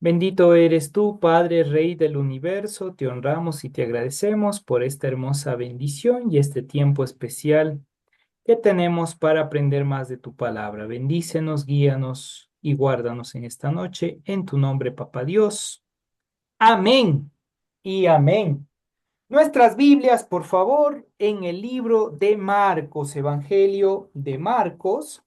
Bendito eres tú, Padre, Rey del universo, te honramos y te agradecemos por esta hermosa bendición y este tiempo especial que tenemos para aprender más de tu palabra. Bendícenos, guíanos y guárdanos en esta noche, en tu nombre, Papá Dios. Amén y amén. Nuestras Biblias, por favor, en el libro de Marcos, Evangelio de Marcos,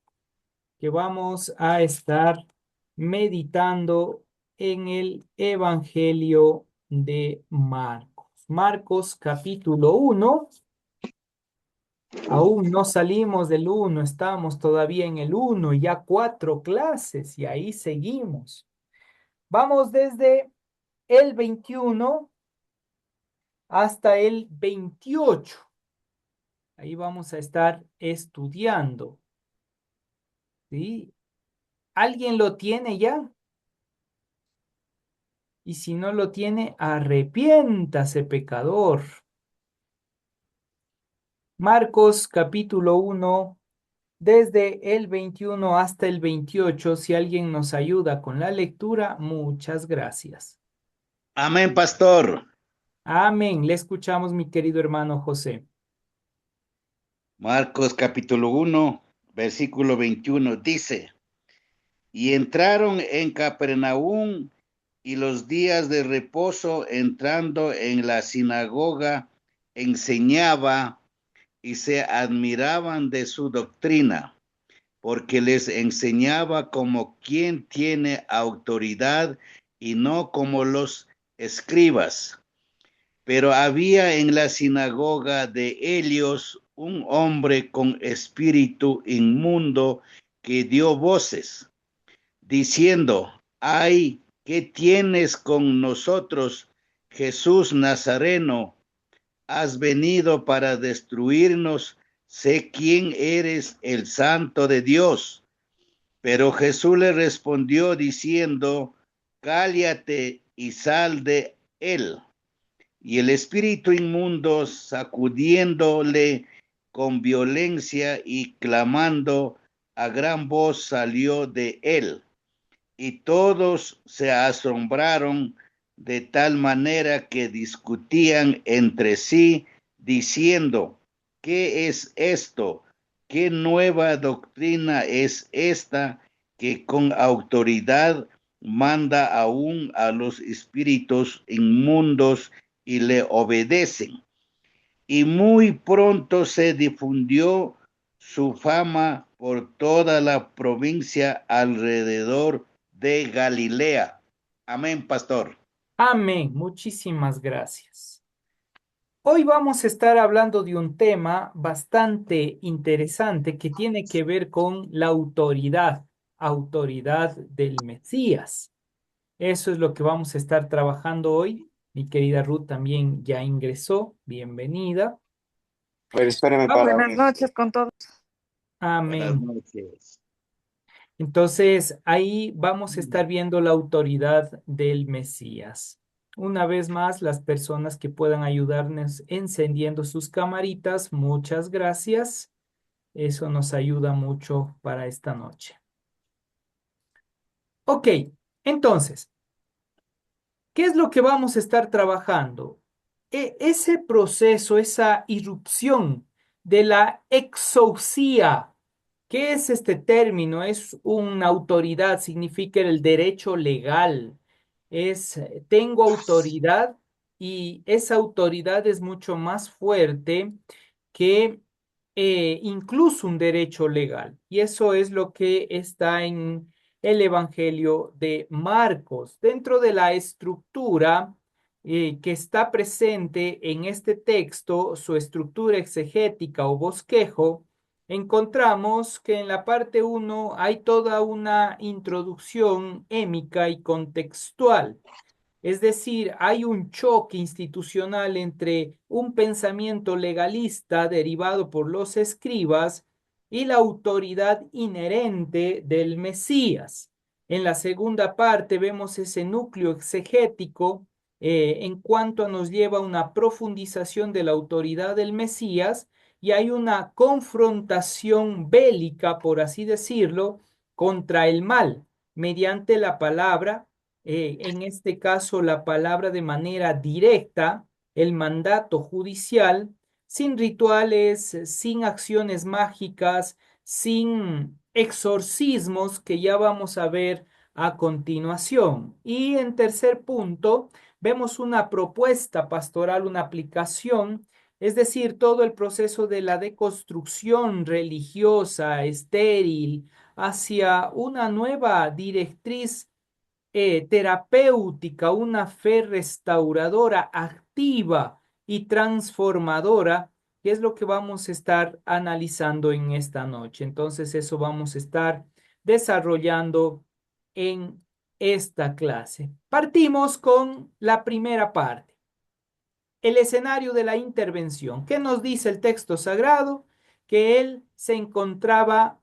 que vamos a estar meditando en el Evangelio de Marcos. Marcos capítulo 1. Aún no salimos del 1, estamos todavía en el 1, ya 4 clases y ahí seguimos. Vamos desde el 21 hasta el 28. Ahí vamos a estar estudiando. ¿Sí? ¿Alguien lo tiene ya? Y si no lo tiene, arrepiéntase, pecador. Marcos capítulo 1, desde el 21 hasta el 28. Si alguien nos ayuda con la lectura, muchas gracias. Amén, pastor. Amén. Le escuchamos, mi querido hermano José. Marcos capítulo 1, versículo 21 dice, y entraron en Capernaum y los días de reposo entrando en la sinagoga enseñaba y se admiraban de su doctrina, porque les enseñaba como quien tiene autoridad y no como los escribas. Pero había en la sinagoga de Helios un hombre con espíritu inmundo que dio voces, diciendo, ay, ¿qué tienes con nosotros, Jesús Nazareno? Has venido para destruirnos, sé quién eres, el santo de Dios. Pero Jesús le respondió diciendo, cállate y sal de él. Y el espíritu inmundo, sacudiéndole con violencia y clamando a gran voz, salió de él. Y todos se asombraron de tal manera que discutían entre sí, diciendo, ¿qué es esto? ¿Qué nueva doctrina es esta que con autoridad manda aún a los espíritus inmundos y le obedecen? Y muy pronto se difundió su fama por toda la provincia alrededor de Galilea. Amén, pastor. Amén. Muchísimas gracias. Hoy vamos a estar hablando de un tema bastante interesante que tiene que ver con la autoridad del Mesías. Eso es lo que vamos a estar trabajando hoy. Mi querida Ruth también ya ingresó. Bienvenida. A ver, espérame para. Buenas noches con todos. Buenas Amén. noches. Entonces, ahí vamos a estar viendo la autoridad del Mesías. Una vez más, las personas que puedan ayudarnos encendiendo sus camaritas, muchas gracias. Eso nos ayuda mucho para esta noche. Ok, entonces, ¿qué es lo que vamos a estar trabajando? Ese proceso, esa irrupción de la exousia. ¿Qué es este término? Es una autoridad, significa el derecho legal. Tengo autoridad y esa autoridad es mucho más fuerte que incluso un derecho legal. Y eso es lo que está en el Evangelio de Marcos. Dentro de la estructura que está presente en este texto, su estructura exegética o bosquejo, encontramos que en la parte uno hay toda una introducción émica y contextual. Es decir, hay un choque institucional entre un pensamiento legalista derivado por los escribas y la autoridad inherente del Mesías. En la segunda parte vemos ese núcleo exegético en cuanto nos lleva a una profundización de la autoridad del Mesías y hay una confrontación bélica, por así decirlo, contra el mal mediante la palabra en este caso la palabra de manera directa, el mandato judicial, sin rituales, sin acciones mágicas, sin exorcismos que ya vamos a ver a continuación. Y en tercer punto, vemos una propuesta pastoral, una aplicación, es decir, todo el proceso de la deconstrucción religiosa, estéril, hacia una nueva directriz terapéutica, una fe restauradora, activa y transformadora, que es lo que vamos a estar analizando en esta noche. Entonces, eso vamos a estar desarrollando en esta clase. Partimos con la primera parte, el escenario de la intervención. ¿Qué nos dice el texto sagrado? Que él se encontraba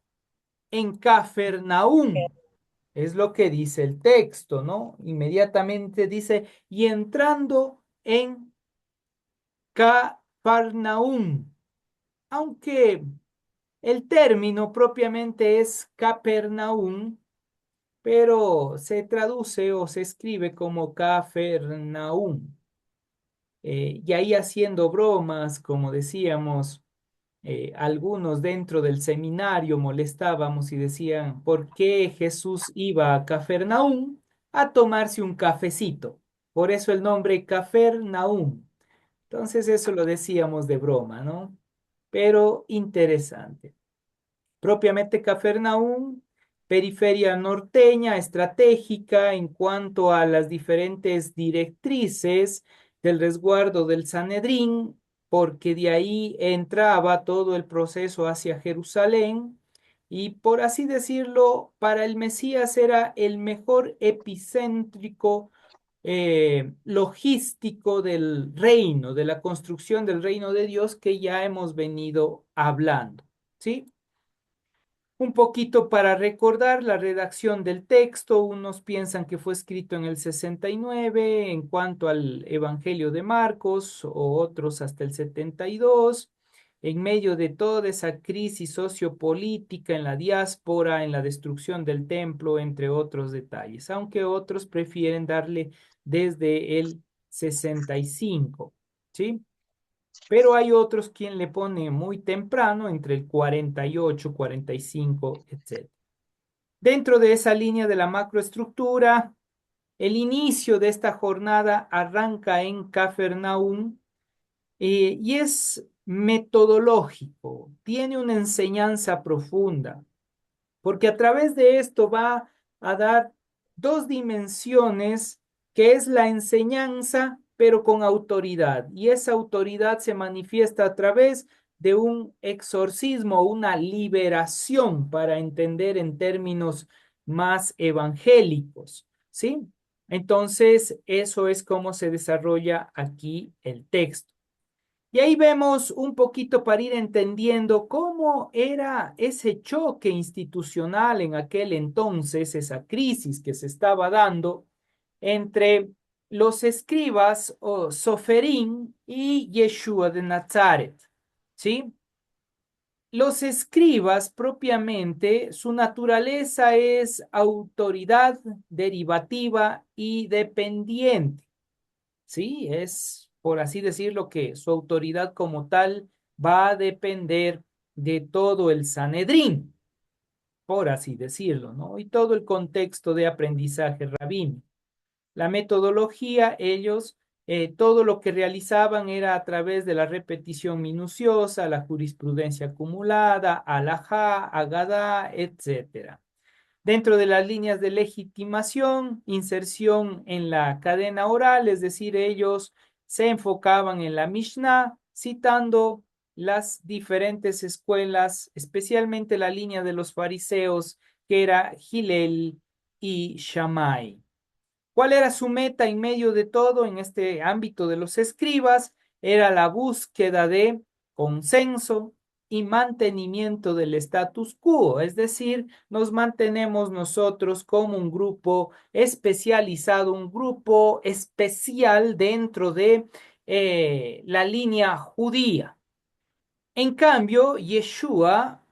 en Cafarnaúm. Es lo que dice el texto, ¿no? Inmediatamente dice, y entrando en Cafarnaúm, aunque el término propiamente es Capernaum, pero se traduce o se escribe como Cafarnaúm. Y ahí haciendo bromas, como decíamos, algunos dentro del seminario molestábamos y decían, ¿por qué Jesús iba a Cafarnaúm a tomarse un cafecito? Por eso el nombre Cafarnaúm. Entonces eso lo decíamos de broma, ¿no? Pero interesante. Propiamente Cafarnaúm, periferia norteña, estratégica en cuanto a las diferentes directrices del resguardo del Sanedrín, porque de ahí entraba todo el proceso hacia Jerusalén y por así decirlo, para el Mesías era el mejor epicéntrico logístico del reino, de la construcción del reino de Dios que ya hemos venido hablando, ¿sí? Un poquito para recordar la redacción del texto, unos piensan que fue escrito en el 69 en cuanto al Evangelio de Marcos, o otros hasta el 72, en medio de toda esa crisis sociopolítica en la diáspora, en la destrucción del templo, entre otros detalles, aunque otros prefieren darle desde el 65, ¿sí? Pero hay otros quien le pone muy temprano, entre el 48, 45, etc. Dentro de esa línea de la macroestructura, el inicio de esta jornada arranca en Cafarnaúm y es metodológico, tiene una enseñanza profunda porque a través de esto va a dar dos dimensiones, que es la enseñanza, pero con autoridad. Y esa autoridad se manifiesta a través de un exorcismo, una liberación, para entender en términos más evangélicos, ¿sí? Entonces, eso es cómo se desarrolla aquí el texto. Y ahí vemos un poquito para ir entendiendo cómo era ese choque institucional en aquel entonces, esa crisis que se estaba dando entre los escribas o Soferín y Yeshua de Nazaret, ¿sí? Los escribas propiamente, su naturaleza es autoridad derivativa y dependiente. Sí, es, por así decirlo, que su autoridad como tal va a depender de todo el Sanedrín, por así decirlo, ¿no? Y todo el contexto de aprendizaje rabínico. La metodología, ellos, todo lo que realizaban era a través de la repetición minuciosa, la jurisprudencia acumulada, alajá, agadá, etcétera. Dentro de las líneas de legitimación, inserción en la cadena oral, es decir, ellos se enfocaban en la Mishnah, citando las diferentes escuelas, especialmente la línea de los fariseos, que era Hillel y Shammai. ¿Cuál era su meta en medio de todo en este ámbito de los escribas? Era la búsqueda de consenso y mantenimiento del status quo, es decir, nos mantenemos nosotros como un grupo especializado, un grupo especial dentro de la línea judía. En cambio, Yeshua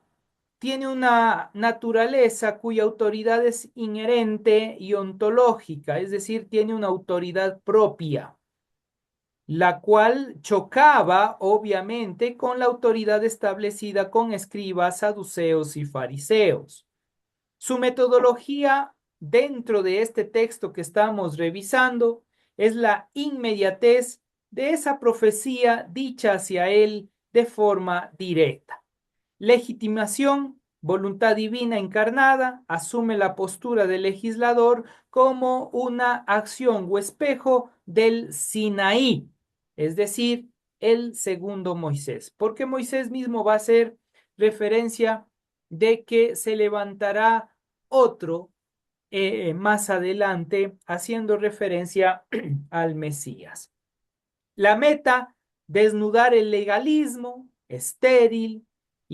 tiene una naturaleza cuya autoridad es inherente y ontológica, es decir, tiene una autoridad propia, la cual chocaba obviamente con la autoridad establecida con escribas, saduceos y fariseos. Su metodología dentro de este texto que estamos revisando es la inmediatez de esa profecía dicha hacia él de forma directa. Legitimación, voluntad divina encarnada, asume la postura del legislador como una acción o espejo del Sinaí, es decir, el segundo Moisés, porque Moisés mismo va a hacer referencia de que se levantará otro más adelante, haciendo referencia al Mesías. La meta, desnudar el legalismo estéril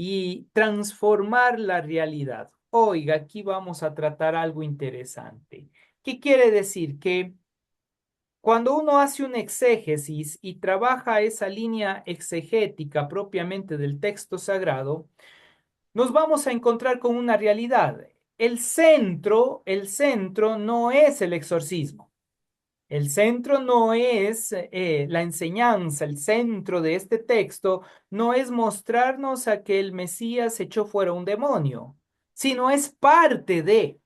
y transformar la realidad. Oiga, aquí vamos a tratar algo interesante. ¿Qué quiere decir? Que cuando uno hace un exégesis y trabaja esa línea exegética propiamente del texto sagrado, nos vamos a encontrar con una realidad. El centro no es el exorcismo. El centro no es la enseñanza, el centro de este texto no es mostrarnos a que el Mesías echó fuera un demonio, sino es parte de.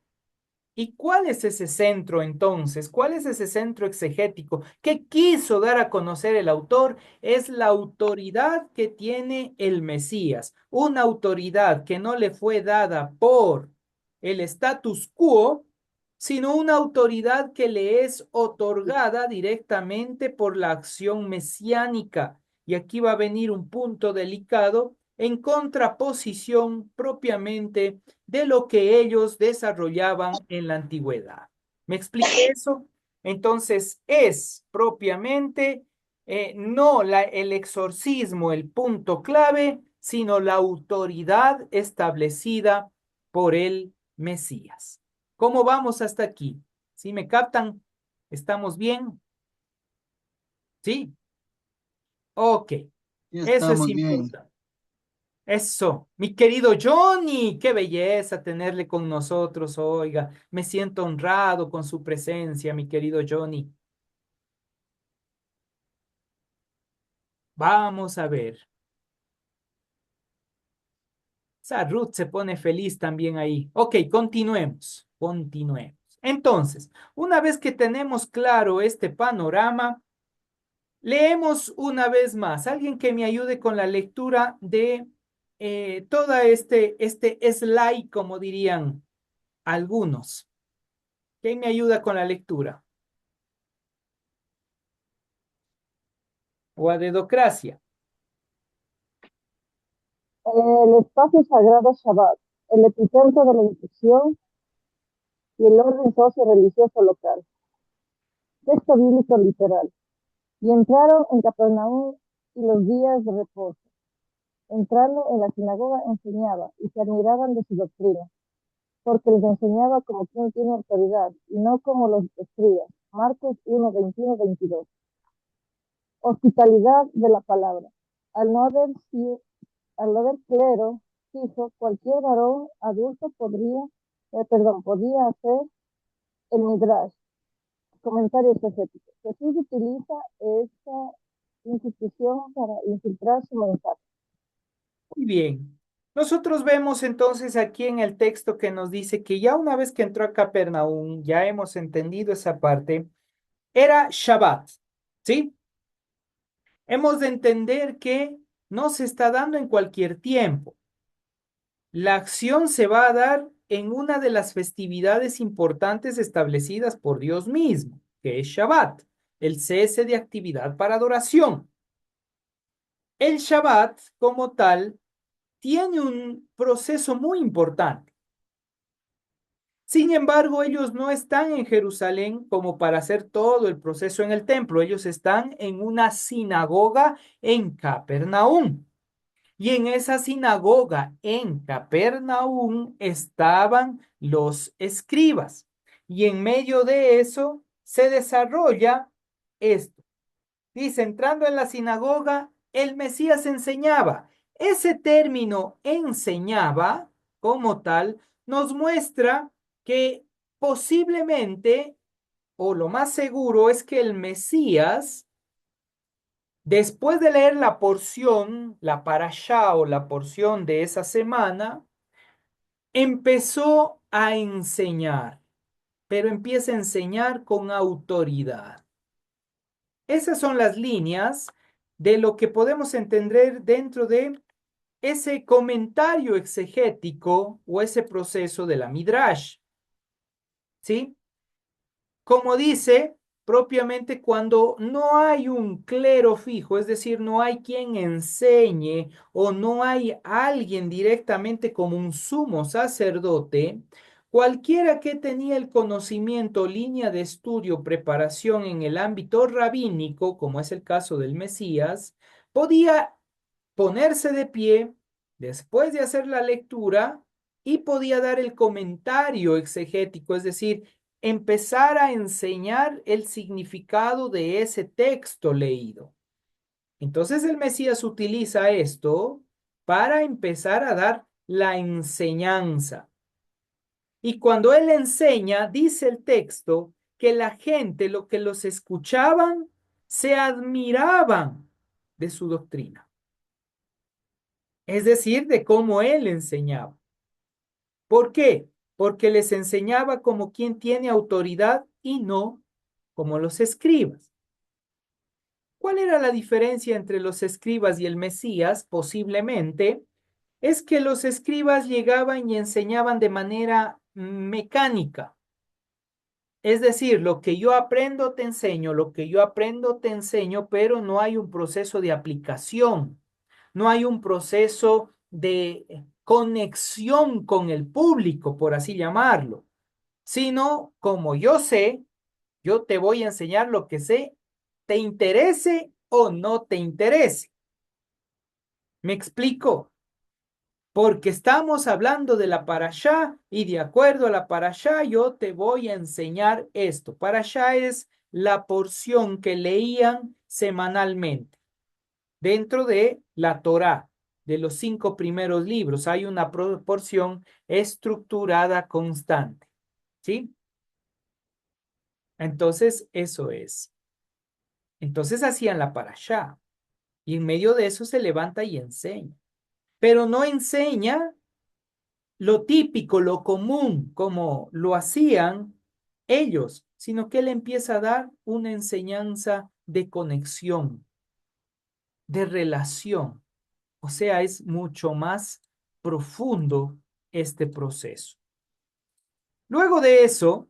¿Y cuál es ese centro entonces? ¿Cuál es ese centro exegético? ¿Qué quiso dar a conocer el autor? Es la autoridad que tiene el Mesías, una autoridad que no le fue dada por el status quo, sino una autoridad que le es otorgada directamente por la acción mesiánica. Y aquí va a venir un punto delicado en contraposición propiamente de lo que ellos desarrollaban en la antigüedad. ¿Me expliqué eso? Entonces, es propiamente no el exorcismo el punto clave, sino la autoridad establecida por el Mesías. ¿Cómo vamos hasta aquí? ¿Sí me captan? ¿Estamos bien? ¿Sí? Ok, Ya eso es estamos bien. importante. Eso, mi querido Johnny, qué belleza tenerle con nosotros, oiga, me siento honrado con su presencia, mi querido Johnny. Vamos a ver. Esa Ruth se pone feliz también ahí. Ok, continuemos. Entonces, una vez que tenemos claro este panorama, leemos una vez más. Alguien que me ayude con la lectura de toda este slide, como dirían algunos. ¿Quién me ayuda con la lectura? O a dedocracia. El espacio sagrado Shabbat, el epicentro de la instrucción y el orden socio-religioso local. Texto bíblico literal. Y entraron en Capernaum y los días de reposo. Entrando en la sinagoga enseñaba y se admiraban de su doctrina, porque les enseñaba como quien tiene autoridad y no como los escribas. Marcos 1, 21, 22. Hospitalidad de la palabra. Al no haber, al no haber clero fijo, cualquier varón adulto podía hacer el midrash, comentario exegético. Jesús utiliza esta institución para infiltrar su mensaje. Muy bien. Nosotros vemos entonces aquí en el texto que nos dice que ya una vez que entró a Capernaum, ya hemos entendido esa parte, era Shabbat, ¿sí? Hemos de entender que no se está dando en cualquier tiempo. La acción se va a dar en una de las festividades importantes establecidas por Dios mismo, que es Shabbat, el cese de actividad para adoración. El Shabbat, como tal, tiene un proceso muy importante. Sin embargo, ellos no están en Jerusalén como para hacer todo el proceso en el templo. Ellos están en una sinagoga en Capernaum. Y en esa sinagoga en Capernaum estaban los escribas. Y en medio de eso se desarrolla esto. Dice, entrando en la sinagoga, el Mesías enseñaba. Ese término enseñaba como tal nos muestra que posiblemente, o lo más seguro, es que el Mesías, después de leer la porción, la parashá o la porción de esa semana, empezó a enseñar, pero empieza a enseñar con autoridad. Esas son las líneas de lo que podemos entender dentro de ese comentario exegético o ese proceso de la Midrash. ¿Sí? Como dice, propiamente cuando no hay un clero fijo, es decir, no hay quien enseñe o no hay alguien directamente como un sumo sacerdote, cualquiera que tenía el conocimiento, línea de estudio, preparación en el ámbito rabínico, como es el caso del Mesías, podía ponerse de pie después de hacer la lectura y podía dar el comentario exegético, es decir, empezar a enseñar el significado de ese texto leído. Entonces el Mesías utiliza esto para empezar a dar la enseñanza. Y cuando él enseña, dice el texto que la gente, lo que los escuchaban, se admiraban de su doctrina. Es decir, de cómo él enseñaba. ¿Por qué? Porque les enseñaba como quien tiene autoridad y no como los escribas. ¿Cuál era la diferencia entre los escribas y el Mesías? Posiblemente es que los escribas llegaban y enseñaban de manera mecánica. Es decir, lo que yo aprendo te enseño, lo que yo aprendo te enseño, pero no hay un proceso de aplicación, no hay un proceso de conexión con el público, por así llamarlo, sino como yo sé, yo te voy a enseñar lo que sé, te interese o no te interese. ¿Me explico? Porque estamos hablando de la parashá y de acuerdo a la parashá yo te voy a enseñar esto. Parashá es la porción que leían semanalmente dentro de la Torá, de los 5 primeros libros. Hay una porción estructurada constante, ¿sí? Entonces, eso es. Entonces hacían la parashá y en medio de eso se levanta y enseña. Pero no enseña lo típico, lo común, como lo hacían ellos, sino que él empieza a dar una enseñanza de conexión, de relación. O sea, es mucho más profundo este proceso. Luego de eso,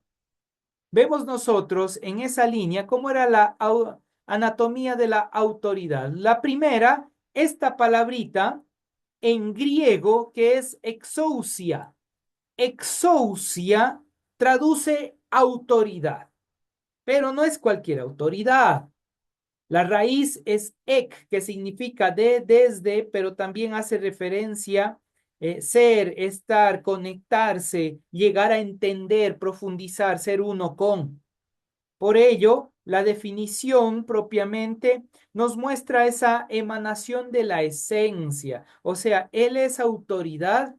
vemos nosotros en esa línea cómo era la anatomía de la autoridad. La primera, esta palabrita en griego que es exousia. Exousia traduce autoridad, pero no es cualquier autoridad. La raíz es ek, que significa de, desde, pero también hace referencia ser, estar, conectarse, llegar a entender, profundizar, ser uno con. Por ello, la definición propiamente nos muestra esa emanación de la esencia, o sea, él es autoridad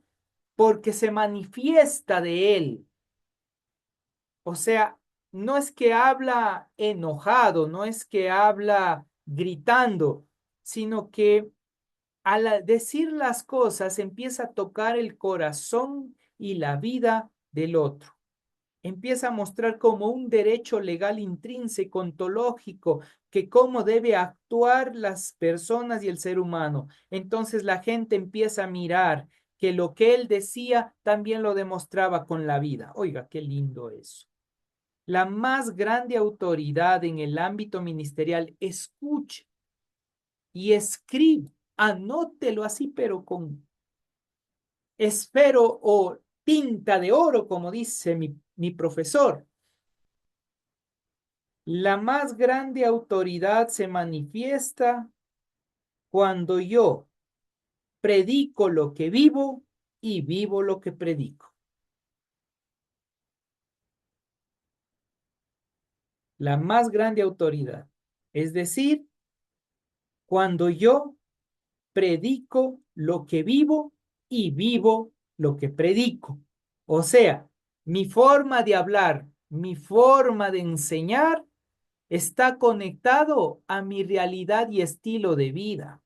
porque se manifiesta de él. O sea, no es que habla enojado, no es que habla gritando, sino que al decir las cosas empieza a tocar el corazón y la vida del otro. Empieza a mostrar como un derecho legal intrínseco, ontológico, que cómo debe actuar las personas y el ser humano. Entonces la gente empieza a mirar que lo que él decía también lo demostraba con la vida. Oiga, qué lindo eso. La más grande autoridad en el ámbito ministerial, escuche y escribe, anótelo así, pero con esfero o tinta de oro, como dice mi profesor. La más grande autoridad se manifiesta cuando yo predico lo que vivo y vivo lo que predico. La más grande autoridad. Es decir, cuando yo predico lo que vivo y vivo lo que predico. O sea, mi forma de hablar, mi forma de enseñar está conectado a mi realidad y estilo de vida.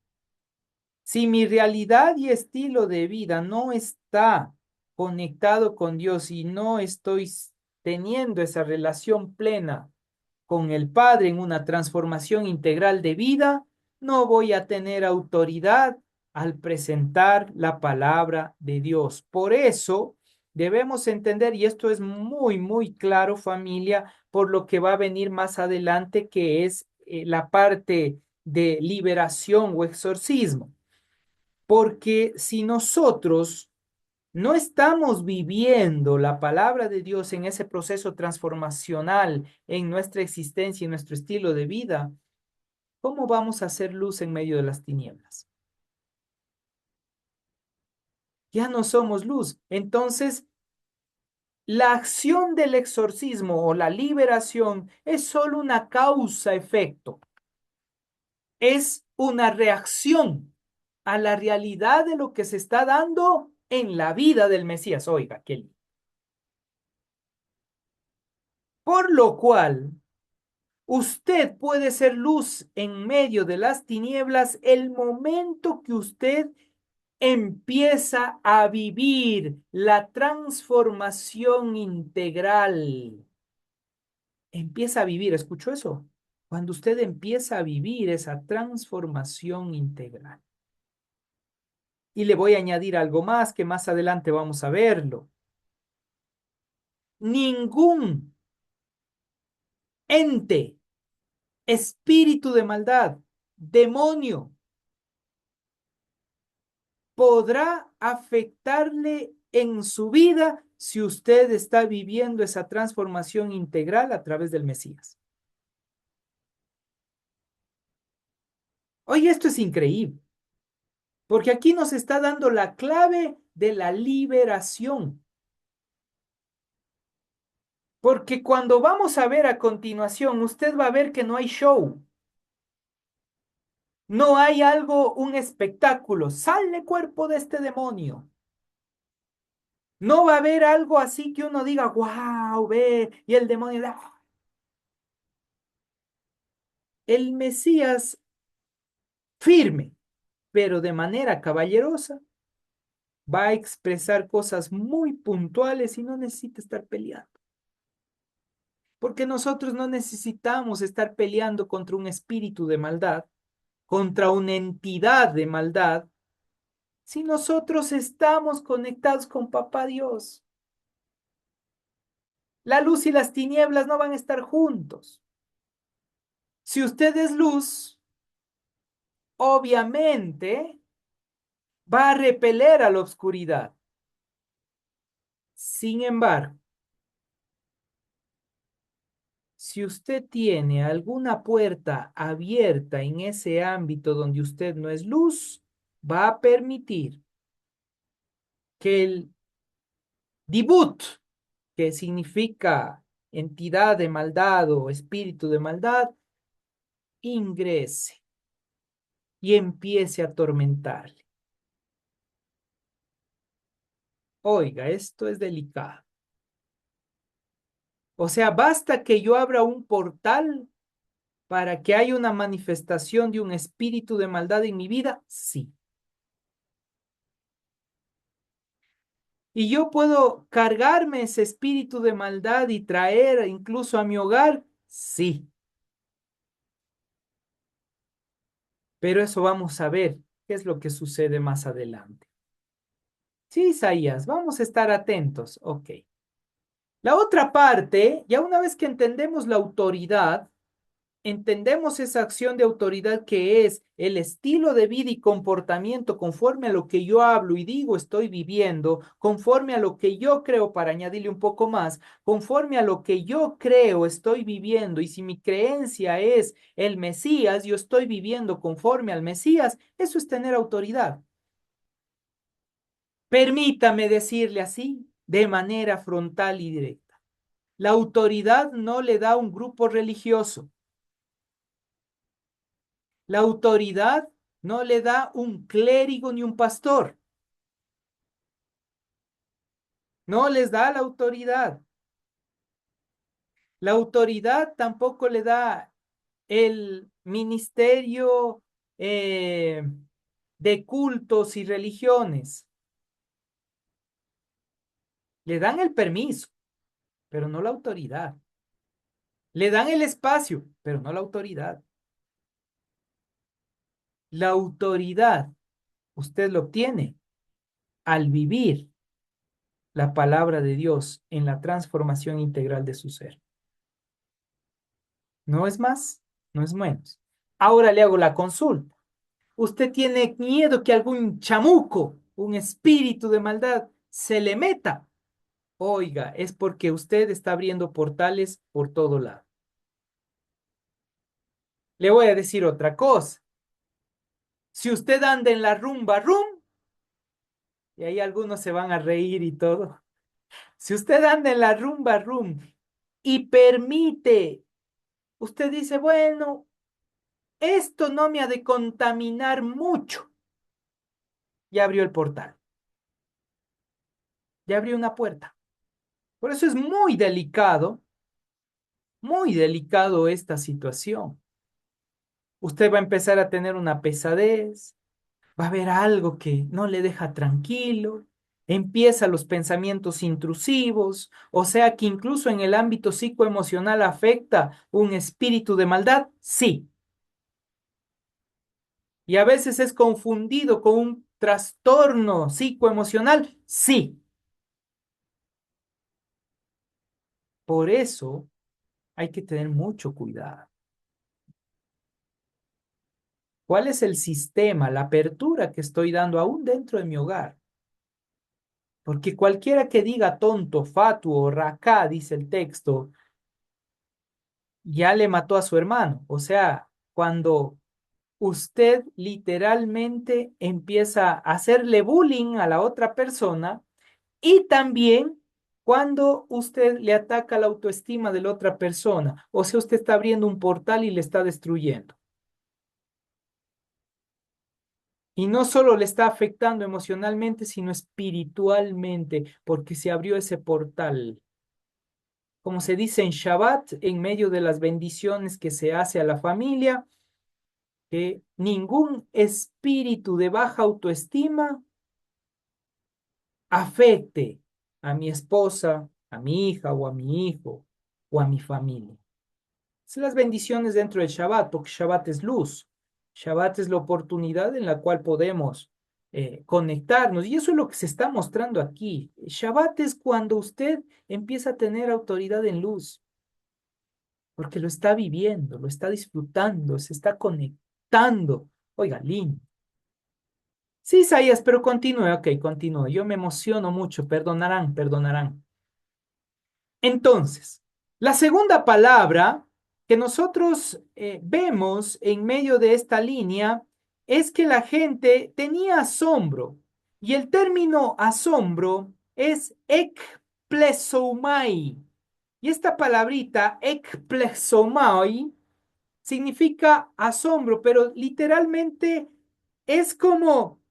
Si mi realidad y estilo de vida no está conectado con Dios y no estoy teniendo esa relación plena con el Padre en una transformación integral de vida, no voy a tener autoridad al presentar la palabra de Dios. Por eso debemos entender, y esto es muy, muy claro, familia, por lo que va a venir más adelante, que es la parte de liberación o exorcismo. Porque si nosotros no estamos viviendo la palabra de Dios en ese proceso transformacional en nuestra existencia y nuestro estilo de vida, ¿cómo vamos a hacer luz en medio de las tinieblas? Ya no somos luz. Entonces, la acción del exorcismo o la liberación es solo una causa-efecto. Es una reacción a la realidad de lo que se está dando en la vida del Mesías. Oiga, Kelly. Por lo cual, usted puede ser luz en medio de las tinieblas el momento que usted empieza a vivir la transformación integral. Empieza a vivir, ¿escuchó eso? Cuando usted empieza a vivir esa transformación integral. Y le voy a añadir algo más que más adelante vamos a verlo. Ningún ente, espíritu de maldad, demonio, podrá afectarle en su vida si usted está viviendo esa transformación integral a través del Mesías. Oye, esto es increíble, porque aquí nos está dando la clave de la liberación. Porque cuando vamos a ver a continuación, usted va a ver que no hay show. No hay algo, un espectáculo. Sale cuerpo de este demonio. No va a haber algo así que uno diga, wow, ve, y el demonio da. El Mesías firme, pero de manera caballerosa, va a expresar cosas muy puntuales y no necesita estar peleando. Porque nosotros no necesitamos estar peleando contra un espíritu de maldad, contra una entidad de maldad, si nosotros estamos conectados con Papá Dios. La luz y las tinieblas no van a estar juntos. Si usted es luz, obviamente va a repeler a la oscuridad. Sin embargo, si usted tiene alguna puerta abierta en ese ámbito donde usted no es luz, va a permitir que el dibut, que significa entidad de maldad o espíritu de maldad, ingrese y empiece a atormentarle. Oiga, esto es delicado. O sea, basta que yo abra un portal para que haya una manifestación de un espíritu de maldad en mi vida, sí. Y yo puedo cargarme ese espíritu de maldad y traer incluso a mi hogar, sí. Pero eso vamos a ver qué es lo que sucede más adelante. Sí, Isaías, vamos a estar atentos. Ok. La otra parte, ya una vez que entendemos la autoridad, entendemos esa acción de autoridad que es el estilo de vida y comportamiento conforme a lo que yo hablo y digo estoy viviendo, conforme a lo que yo creo, para añadirle un poco más, conforme a lo que yo creo estoy viviendo, y si mi creencia es el Mesías, yo estoy viviendo conforme al Mesías, eso es tener autoridad. Permítame decirle así, de manera frontal y directa. La autoridad no le da un grupo religioso. La autoridad no le da un clérigo ni un pastor. No les da la autoridad. La autoridad tampoco le da el ministerio de cultos y religiones. Le dan el permiso, pero no la autoridad. Le dan el espacio, pero no la autoridad. La autoridad usted lo obtiene al vivir la palabra de Dios en la transformación integral de su ser. No es más, no es menos. Ahora le hago la consulta. ¿Usted tiene miedo que algún chamuco, un espíritu de maldad, se le meta? Oiga, es porque usted está abriendo portales por todo lado. Le voy a decir otra cosa. Si usted anda en la rumba rum, y ahí algunos se van a reír y todo. Si usted anda en la rumba rum y permite, usted dice, bueno, esto no me ha de contaminar mucho. Ya abrió el portal, ya abrió una puerta. Por eso es muy delicado esta situación. Usted va a empezar a tener una pesadez, va a haber algo que no le deja tranquilo, empieza los pensamientos intrusivos, o sea que incluso en el ámbito psicoemocional afecta un espíritu de maldad, sí. Y a veces es confundido con un trastorno psicoemocional, sí. Por eso hay que tener mucho cuidado. ¿Cuál es el sistema, la apertura que estoy dando aún dentro de mi hogar? Porque cualquiera que diga tonto, fatuo, racá, dice el texto, ya le mató a su hermano. O sea, cuando usted literalmente empieza a hacerle bullying a la otra persona y también cuando usted le ataca la autoestima de la otra persona. O sea, usted está abriendo un portal y le está destruyendo. Y no solo le está afectando emocionalmente, sino espiritualmente, porque se abrió ese portal. Como se dice en Shabbat, en medio de las bendiciones que se hace a la familia, que ningún espíritu de baja autoestima afecte a mi esposa, a mi hija o a mi hijo o a mi familia. Son las bendiciones dentro del Shabbat, porque Shabbat es luz. Shabbat es la oportunidad en la cual podemos conectarnos. Y eso es lo que se está mostrando aquí. Shabbat es cuando usted empieza a tener autoridad en luz, porque lo está viviendo, lo está disfrutando, se está conectando. Oiga, lindo. Sí, Isaías, pero continúe, ok, continúe. Yo me emociono mucho, perdonarán, perdonarán. Entonces, la segunda palabra que nosotros vemos en medio de esta línea es que la gente tenía asombro. Y el término asombro es ekplesomai. Y esta palabrita ekplesomai significa asombro, pero literalmente es como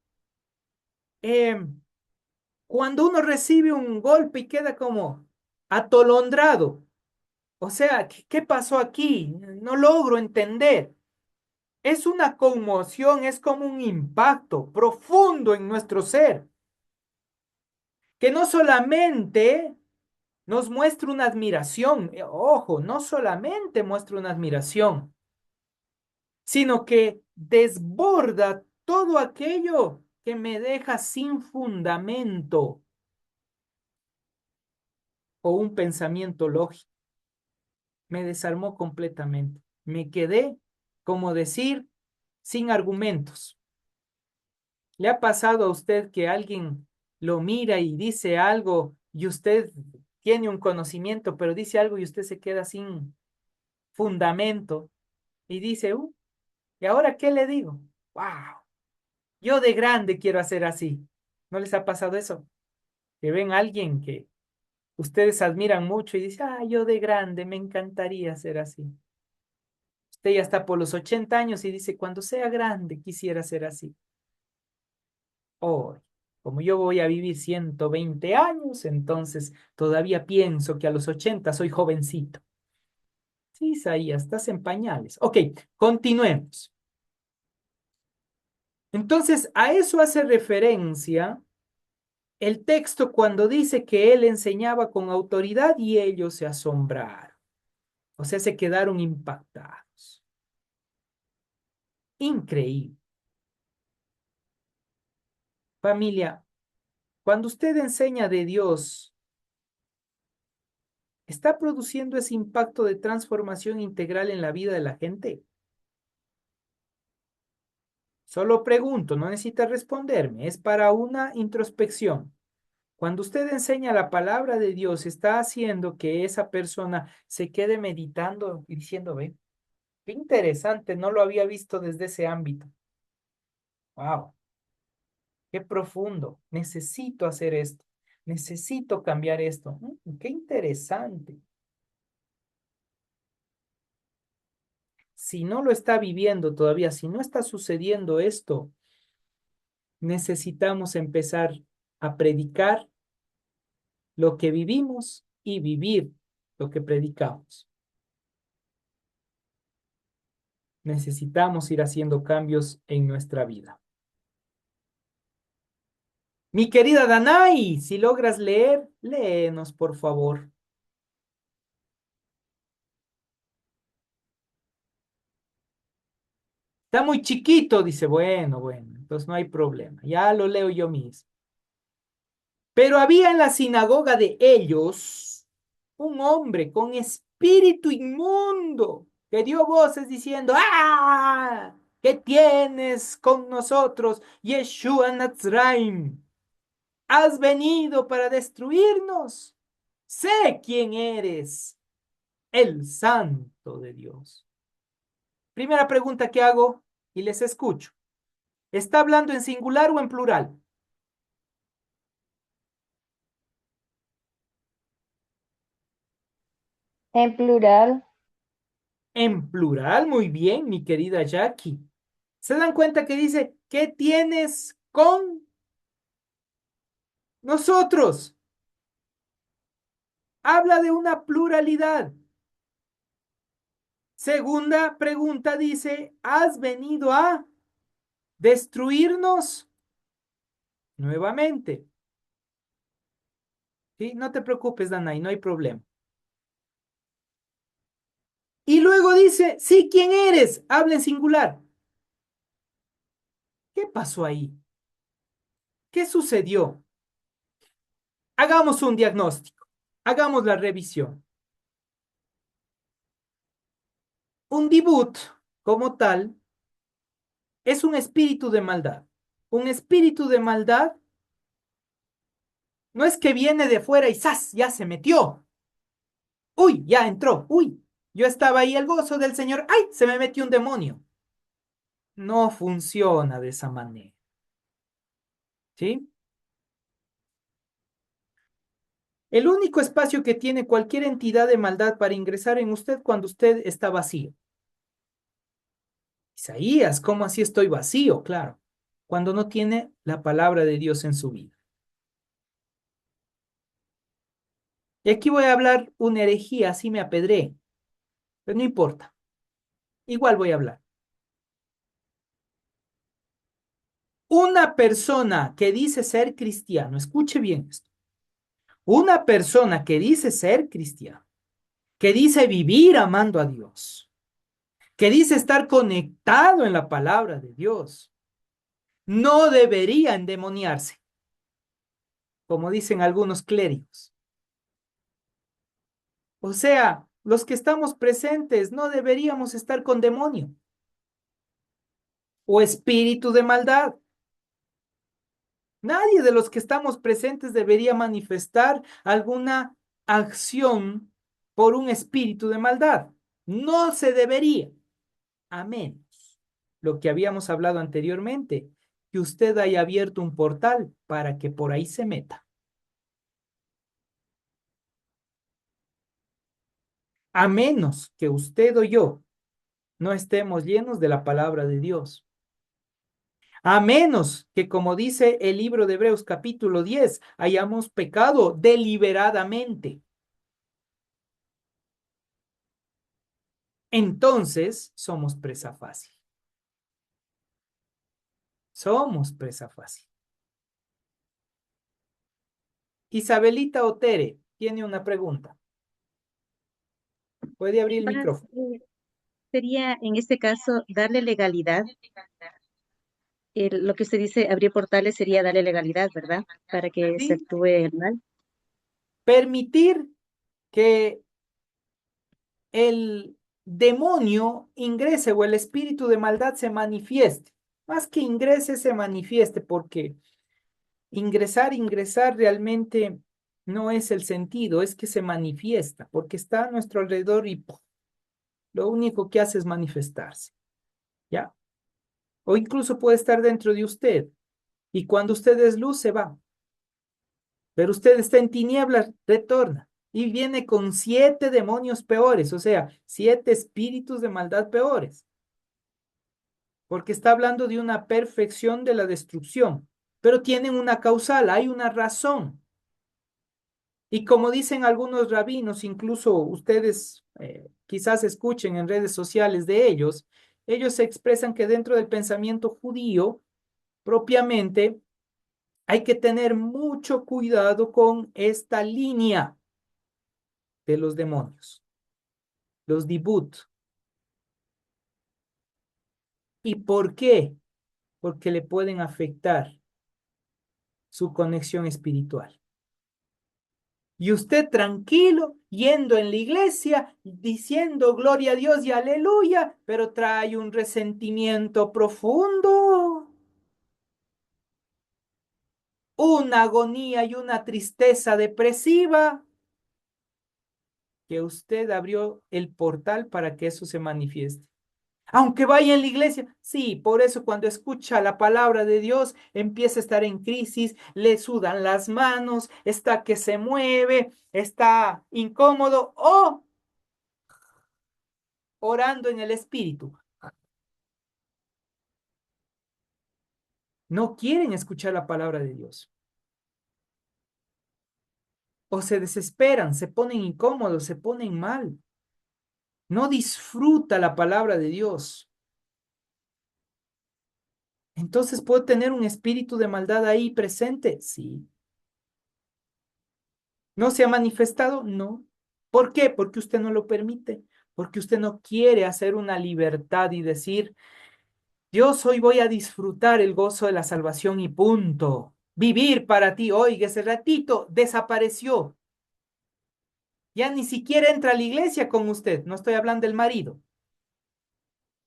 cuando uno recibe un golpe y queda como atolondrado. O sea, ¿qué pasó aquí? No logro entender. Es una conmoción, es como un impacto profundo en nuestro ser, que no solamente nos muestra una admiración, ojo, no solamente muestra una admiración, sino que desborda todo aquello que me deja sin fundamento o un pensamiento lógico. Me desarmó completamente. Me quedé, como decir, sin argumentos. ¿Le ha pasado a usted que alguien lo mira y dice algo y usted tiene un conocimiento, pero dice algo y usted se queda sin fundamento y dice, ¿y ahora qué le digo? ¡Wow! Yo de grande quiero hacer así. ¿No les ha pasado eso? Que ven a alguien que ustedes admiran mucho y dice, yo de grande me encantaría ser así. Usted ya está por los 80 años y dice, cuando sea grande quisiera ser así. Oh. Como yo voy a vivir 120 años, entonces todavía pienso que a los 80 soy jovencito. Sí, Isaías, estás en pañales. Ok, continuemos. Entonces, a eso hace referencia el texto cuando dice que él enseñaba con autoridad y ellos se asombraron. O sea, se quedaron impactados. Increíble. Familia, cuando usted enseña de Dios, ¿está produciendo ese impacto de transformación integral en la vida de la gente? Solo pregunto, no necesita responderme, es para una introspección. Cuando usted enseña la palabra de Dios, está haciendo que esa persona se quede meditando y diciendo, ve, qué interesante, no lo había visto desde ese ámbito. Wow, qué profundo, necesito hacer esto, necesito cambiar esto. Qué interesante. Si no lo está viviendo todavía, si no está sucediendo esto, necesitamos empezar a predicar lo que vivimos y vivir lo que predicamos. Necesitamos ir haciendo cambios en nuestra vida. Mi querida Danai, si logras leer, léenos, por favor. Está muy chiquito, dice. Bueno, entonces no hay problema. Ya lo leo yo mismo. Pero había en la sinagoga de ellos un hombre con espíritu inmundo que dio voces diciendo, ¡ah! ¿Qué tienes con nosotros, Yeshua Nazraim? ¿Has venido para destruirnos? Sé quién eres, el Santo de Dios. Primera pregunta que hago y les escucho. ¿Está hablando en singular o en plural? En plural, En plural, muy bien, mi querida Jackie. ¿Se dan cuenta que dice, ¿qué tienes con nosotros? Habla de una pluralidad. Segunda pregunta dice, ¿has venido a destruirnos nuevamente? ¿Sí? No te preocupes, Danay, no hay problema. Y luego dice, sí, ¿quién eres? Habla en singular. ¿Qué pasó ahí? ¿Qué sucedió? Hagamos un diagnóstico. Hagamos la revisión. Un debut, como tal, es un espíritu de maldad. Un espíritu de maldad no es que viene de fuera y ¡zas! Ya se metió. Uy, ya entró. Uy, yo estaba ahí el gozo del Señor. ¡Ay! Se me metió un demonio. No funciona de esa manera. ¿Sí? El único espacio que tiene cualquier entidad de maldad para ingresar en usted cuando usted está vacío. Isaías, ¿cómo así estoy vacío? Claro, cuando no tiene la palabra de Dios en su vida. Y aquí voy a hablar una herejía, así me apedré, pero no importa, igual voy a hablar. Una persona que dice ser cristiano, escuche bien esto, una persona que dice ser cristiano, que dice vivir amando a Dios, que dice estar conectado en la palabra de Dios, no debería endemoniarse, como dicen algunos clérigos. O sea, los que estamos presentes no deberíamos estar con demonio o espíritu de maldad. Nadie de los que estamos presentes debería manifestar alguna acción por un espíritu de maldad. No se debería, a menos lo que habíamos hablado anteriormente, que usted haya abierto un portal para que por ahí se meta. A menos que usted o yo no estemos llenos de la palabra de Dios. A menos que, como dice el libro de Hebreos capítulo 10, hayamos pecado deliberadamente. Entonces somos presa fácil. Somos presa fácil. Isabelita Otere tiene una pregunta. Puede abrir el micrófono. Sería en este caso darle legalidad. Lo que usted dice, abrir portales sería darle legalidad, ¿verdad? Para que se Sí, actúe el mal. permitir que el demonio ingrese o el espíritu de maldad se manifieste. Más que ingrese, se manifieste, porque ingresar realmente no es el sentido, es que se manifiesta, porque está a nuestro alrededor y ¡puf! Lo único que hace es manifestarse, ¿ya? O incluso puede estar dentro de usted y cuando usted es luz se va, pero usted está en tinieblas, retorna y viene con 7 demonios peores, o sea, 7 espíritus de maldad peores, porque está hablando de una perfección de la destrucción, pero tienen una causal, hay una razón. Y como dicen algunos rabinos, incluso ustedes quizás escuchen en redes sociales de ellos expresan que dentro del pensamiento judío, propiamente, hay que tener mucho cuidado con esta línea de los demonios, los dibut. ¿Y por qué? Porque le pueden afectar su conexión espiritual. Y usted tranquilo, yendo en la iglesia, diciendo gloria a Dios y aleluya, pero trae un resentimiento profundo, una agonía y una tristeza depresiva, que usted abrió el portal para que eso se manifieste. Aunque vaya en la iglesia, sí, por eso cuando escucha la palabra de Dios empieza a estar en crisis, le sudan las manos, está que se mueve, está incómodo o orando en el espíritu. No quieren escuchar la palabra de Dios. O se desesperan, se ponen incómodos, se ponen mal. No disfruta la palabra de Dios. Entonces, ¿puede tener un espíritu de maldad ahí presente? Sí. ¿No se ha manifestado? No. ¿Por qué? Porque usted no lo permite, porque usted no quiere hacer una libertad y decir, Dios, hoy voy a disfrutar el gozo de la salvación y punto. Vivir para ti. Oiga, ese ratito desapareció. Ya ni siquiera entra a la iglesia con usted. No estoy hablando del marido,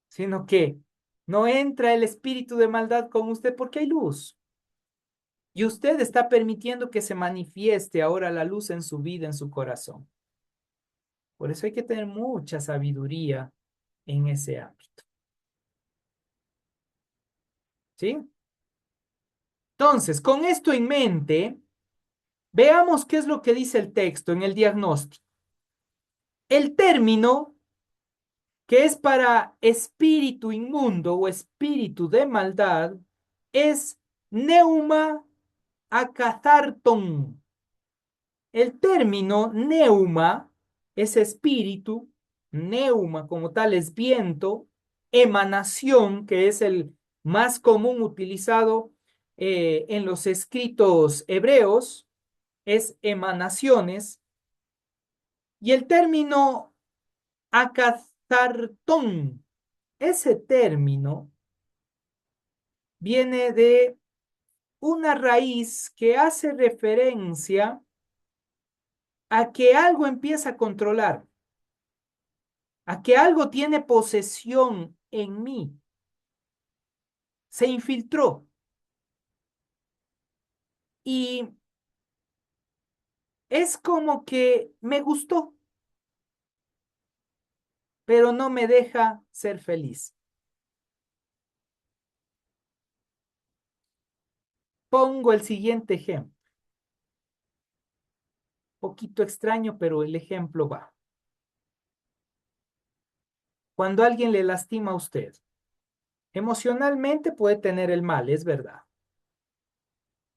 sino que no entra el espíritu de maldad con usted porque hay luz. Y usted está permitiendo que se manifieste ahora la luz en su vida, en su corazón. Por eso hay que tener mucha sabiduría en ese ámbito. ¿Sí? Entonces, con esto en mente, veamos qué es lo que dice el texto en el diagnóstico. El término que es para espíritu inmundo o espíritu de maldad es neuma acatharton. El término neuma es espíritu, neuma como tal es viento, emanación, que es el más común utilizado en los escritos hebreos, es emanaciones, y el término acathartón, ese término viene de una raíz que hace referencia a que algo empieza a controlar, a que algo tiene posesión en mí, se infiltró y es como que me gustó, pero no me deja ser feliz. Pongo el siguiente ejemplo, poquito extraño, pero el ejemplo va. Cuando alguien le lastima a usted, Emocionalmente puede tener el mal, es verdad.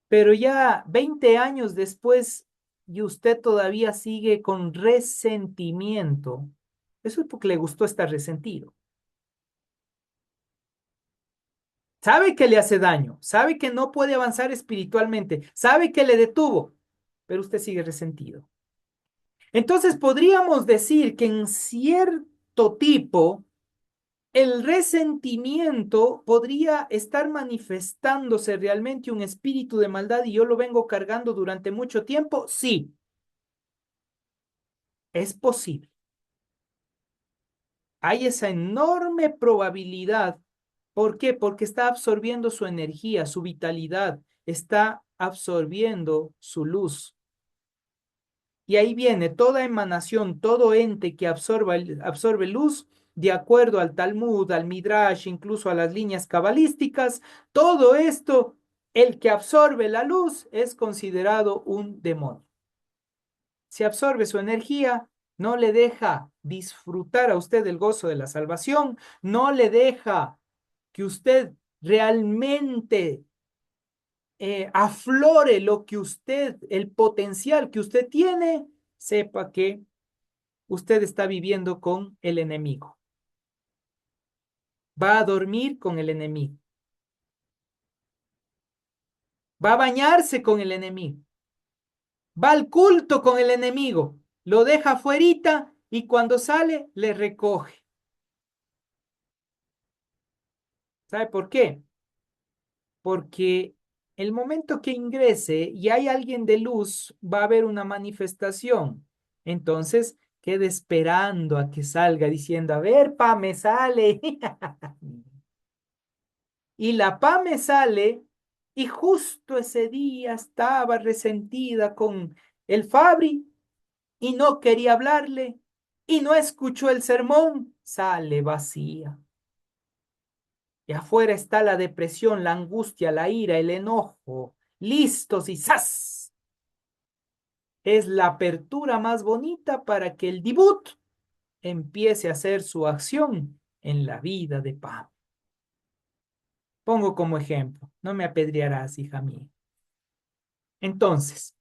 Pero ya 20 años después y usted todavía sigue con resentimiento, eso es porque le gustó estar resentido. Sabe que le hace daño, sabe que no puede avanzar espiritualmente, sabe que le detuvo, pero usted sigue resentido. Entonces podríamos decir que en cierto tipo, el resentimiento podría estar manifestándose realmente un espíritu de maldad y yo lo vengo cargando durante mucho tiempo. Sí, es posible. Hay esa enorme probabilidad. ¿Por qué? Porque está absorbiendo su energía, su vitalidad, está absorbiendo su luz. Y ahí viene toda emanación, todo ente que absorbe luz, de acuerdo al Talmud, al Midrash, incluso a las líneas cabalísticas, todo esto, el que absorbe la luz es considerado un demonio. Si absorbe su energía, no le deja disfrutar a usted el gozo de la salvación, no le deja que usted realmente aflore lo que usted, el potencial que usted tiene, sepa que usted está viviendo con el enemigo. Va a dormir con el enemigo. Va a bañarse con el enemigo. Va al culto con el enemigo. Lo deja afuerita y cuando sale le recoge. ¿Sabe por qué? Porque el momento que ingrese y hay alguien de luz, va a haber una manifestación. Entonces, quede esperando a que salga diciendo, a ver, pa, me sale. Y la pa me sale y justo ese día estaba resentida con el Fabri y no quería hablarle y no escuchó el sermón, sale vacía. Y afuera está la depresión, la angustia, la ira, el enojo, listos y ¡zas! Es la apertura más bonita para que el debut empiece a hacer su acción en la vida de Pam. Pongo como ejemplo, no me apedrearás, hija mía. Entonces,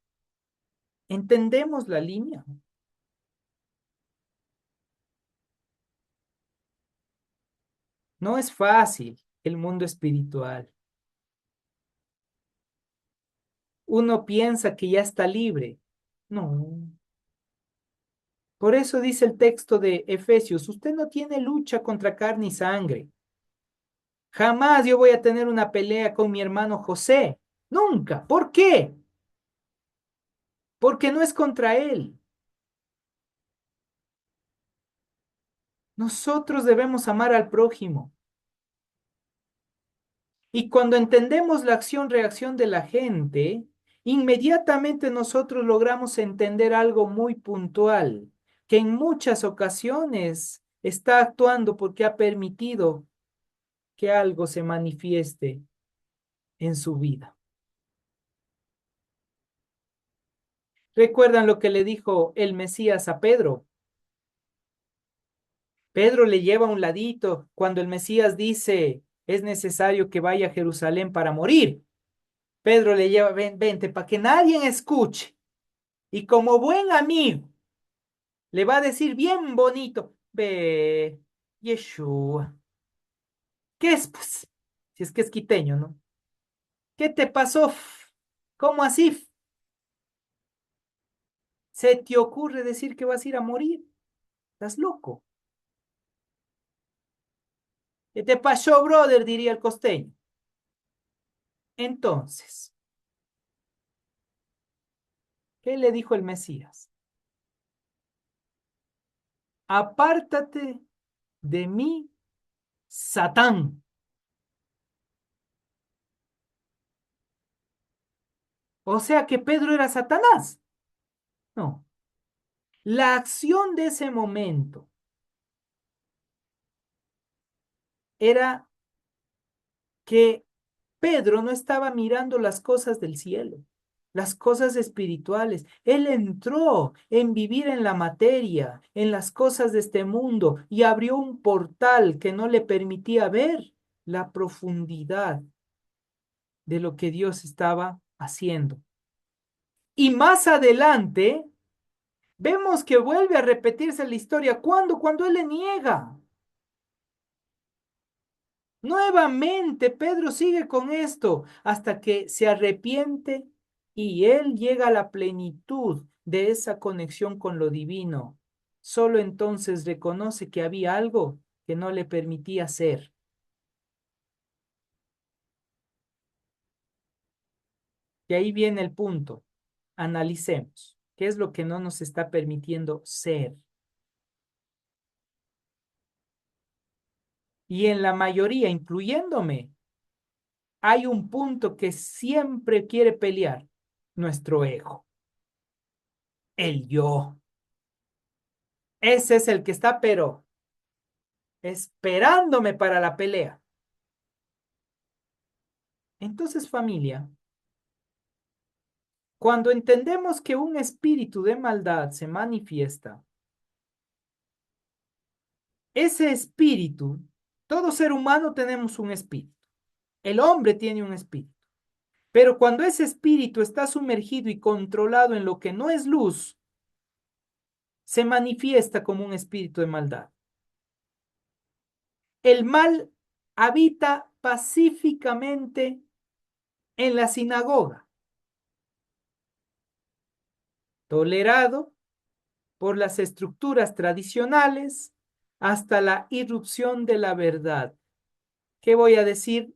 ¿entendemos la línea? No es fácil el mundo espiritual. Uno piensa que ya está libre. No. Por eso dice el texto de Efesios, usted no tiene lucha contra carne y sangre. Jamás yo voy a tener una pelea con mi hermano José. Nunca. ¿Por qué? Porque no es contra él. Nosotros debemos amar al prójimo. Y cuando entendemos la acción-reacción de la gente, inmediatamente nosotros logramos entender algo muy puntual, que en muchas ocasiones está actuando porque ha permitido que algo se manifieste en su vida. ¿Recuerdan lo que le dijo el Mesías a Pedro? Pedro le lleva a un ladito cuando el Mesías dice, es necesario que vaya a Jerusalén para morir. Pedro le lleva, vente, para que nadie escuche. Y como buen amigo, le va a decir bien bonito, ve, Yeshua, ¿qué es, pues? Si es que es quiteño, ¿no? ¿Qué te pasó? ¿Cómo así? ¿Se te ocurre decir que vas a ir a morir? ¿Estás loco? ¿Qué te pasó, brother? Diría el costeño. Entonces, ¿qué le dijo el Mesías? Apártate de mí, Satán. O sea que Pedro era Satanás. No. La acción de ese momento era que Pedro no estaba mirando las cosas del cielo, las cosas espirituales. Él entró en vivir en la materia, en las cosas de este mundo y abrió un portal que no le permitía ver. la profundidad de lo que Dios estaba haciendo. Y más adelante, vemos que vuelve a repetirse la historia. ¿Cuándo? Cuando él le niega. Nuevamente, Pedro sigue con esto hasta que se arrepiente y él llega a la plenitud de esa conexión con lo divino. Solo entonces reconoce que había algo que no le permitía ser. Y ahí viene el punto. Analicemos. ¿Qué es lo que no nos está permitiendo ser? Y en la mayoría, incluyéndome, hay un punto que siempre quiere pelear, nuestro ego, el yo. Ese es el que está, pero esperándome para la pelea. Entonces, familia, cuando entendemos que un espíritu de maldad se manifiesta, ese espíritu, todo ser humano tenemos un espíritu. El hombre tiene un espíritu. Pero cuando ese espíritu está sumergido y controlado en lo que no es luz, se manifiesta como un espíritu de maldad. El mal habita pacíficamente en la sinagoga, tolerado por las estructuras tradicionales hasta la irrupción de la verdad. ¿Qué voy a decir?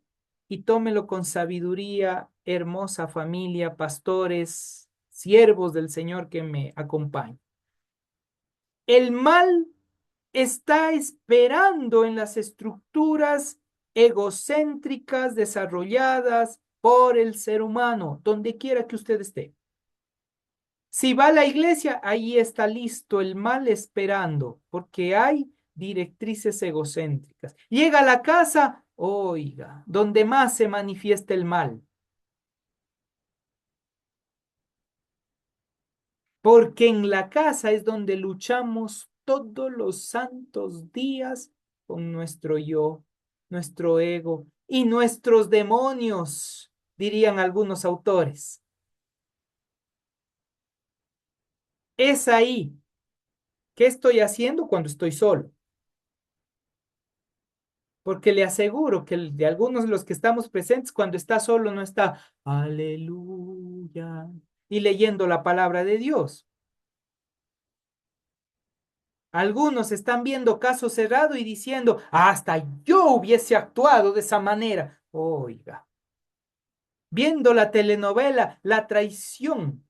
Y tómelo con sabiduría, hermosa familia, pastores, siervos del Señor que me acompañan. El mal está esperando en las estructuras egocéntricas desarrolladas por el ser humano, donde quiera que usted esté. Si va a la iglesia, ahí está listo el mal esperando, porque hay directrices egocéntricas. Llega a la casa, oiga, donde más se manifiesta el mal. Porque en la casa es donde luchamos todos los santos días con nuestro yo, nuestro ego y nuestros demonios, dirían algunos autores. Es ahí. ¿Qué estoy haciendo cuando estoy solo? Porque le aseguro que de algunos de los que estamos presentes, cuando está solo no está, aleluya, y leyendo la palabra de Dios. Algunos están viendo caso cerrado y diciendo, hasta yo hubiese actuado de esa manera. Oiga, viendo la telenovela, la traición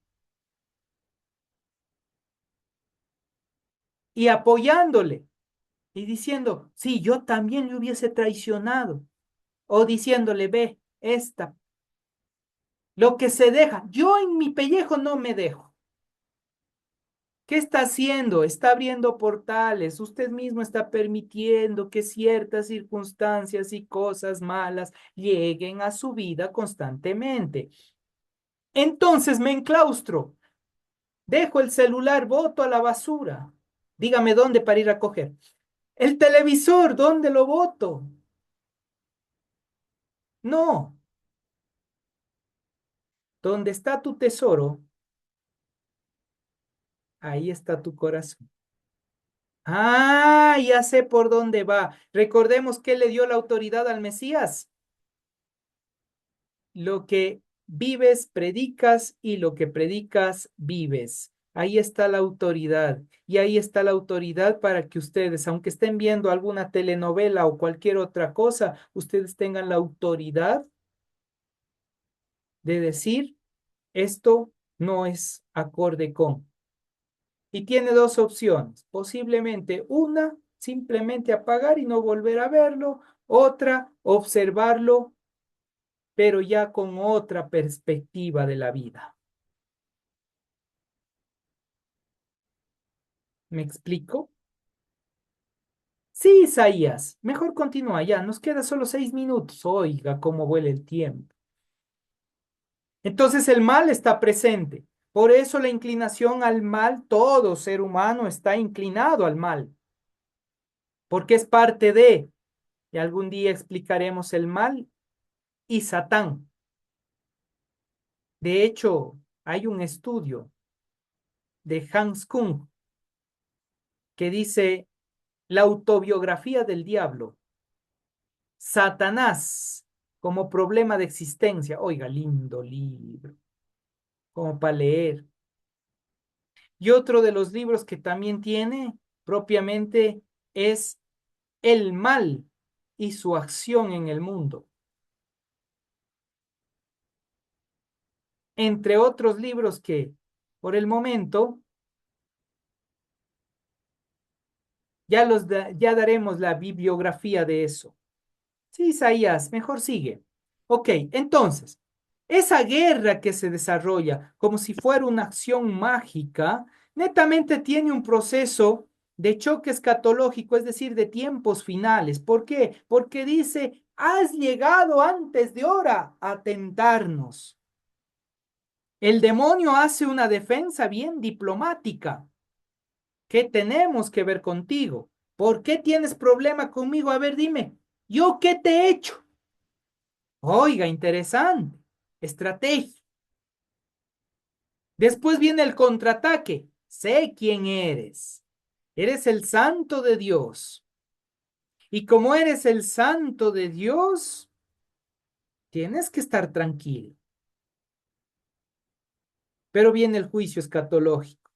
y apoyándole y diciendo, sí, yo también le hubiese traicionado. O diciéndole, ve, esta, lo que se deja, yo en mi pellejo no me dejo. ¿Qué está haciendo? Está abriendo portales. Usted mismo está permitiendo que ciertas circunstancias y cosas malas lleguen a su vida constantemente. Entonces me enclaustro. Dejo el celular, boto a la basura. Dígame dónde para ir a coger. El televisor, ¿dónde lo boto? No. Donde está tu tesoro, ahí está tu corazón. Ah, ya sé por dónde va. Recordemos que le dio la autoridad al Mesías. Lo que vives, predicas y lo que predicas, vives. Ahí está la autoridad. Y ahí está la autoridad para que ustedes, aunque estén viendo alguna telenovela o cualquier otra cosa, ustedes tengan la autoridad de decir, esto no es acorde con. Y tiene dos opciones. Posiblemente una, simplemente apagar y no volver a verlo. Otra, observarlo, pero ya con otra perspectiva de la vida. ¿Me explico? Sí, Isaías, mejor continúa ya, nos queda solo 6 minutos. Oiga, cómo vuela el tiempo. Entonces el mal está presente. Por eso la inclinación al mal, todo ser humano está inclinado al mal, porque es parte de. Y algún día explicaremos el mal y Satán. De hecho, hay un estudio de Hans Kung que dice la autobiografía del diablo, Satanás como problema de existencia. Oiga, lindo libro, como para leer. Y otro de los libros que también tiene propiamente es El mal y su acción en el mundo. Entre otros libros que por el momento ya daremos la bibliografía de eso. Sí, Isaías, mejor sigue. Ok, entonces, esa guerra que se desarrolla como si fuera una acción mágica, netamente tiene un proceso de choque escatológico, es decir, de tiempos finales. ¿Por qué? Porque dice, has llegado antes de hora a tentarnos. El demonio hace una defensa bien diplomática. ¿Qué tenemos que ver contigo? ¿Por qué tienes problema conmigo? A ver, dime, ¿yo qué te he hecho? Oiga, interesante. Estrategia. Después viene el contraataque. Sé quién eres. Eres el santo de Dios. Y como eres el santo de Dios, tienes que estar tranquilo. Pero viene el juicio escatológico.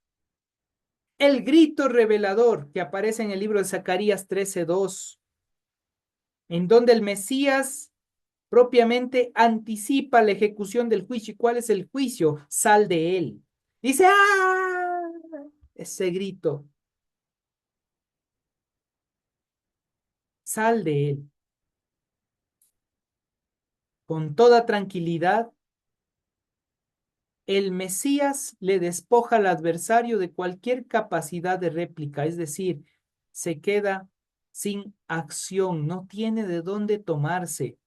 El grito revelador que aparece en el libro de Zacarías 13:2, en donde el Mesías propiamente anticipa la ejecución del juicio. ¿Y cuál es el juicio? Sal de él. Dice, ¡ah! Ese grito. Sal de él. Con toda tranquilidad, el Mesías le despoja al adversario de cualquier capacidad de réplica, es decir, se queda sin acción, no tiene de dónde tomarse,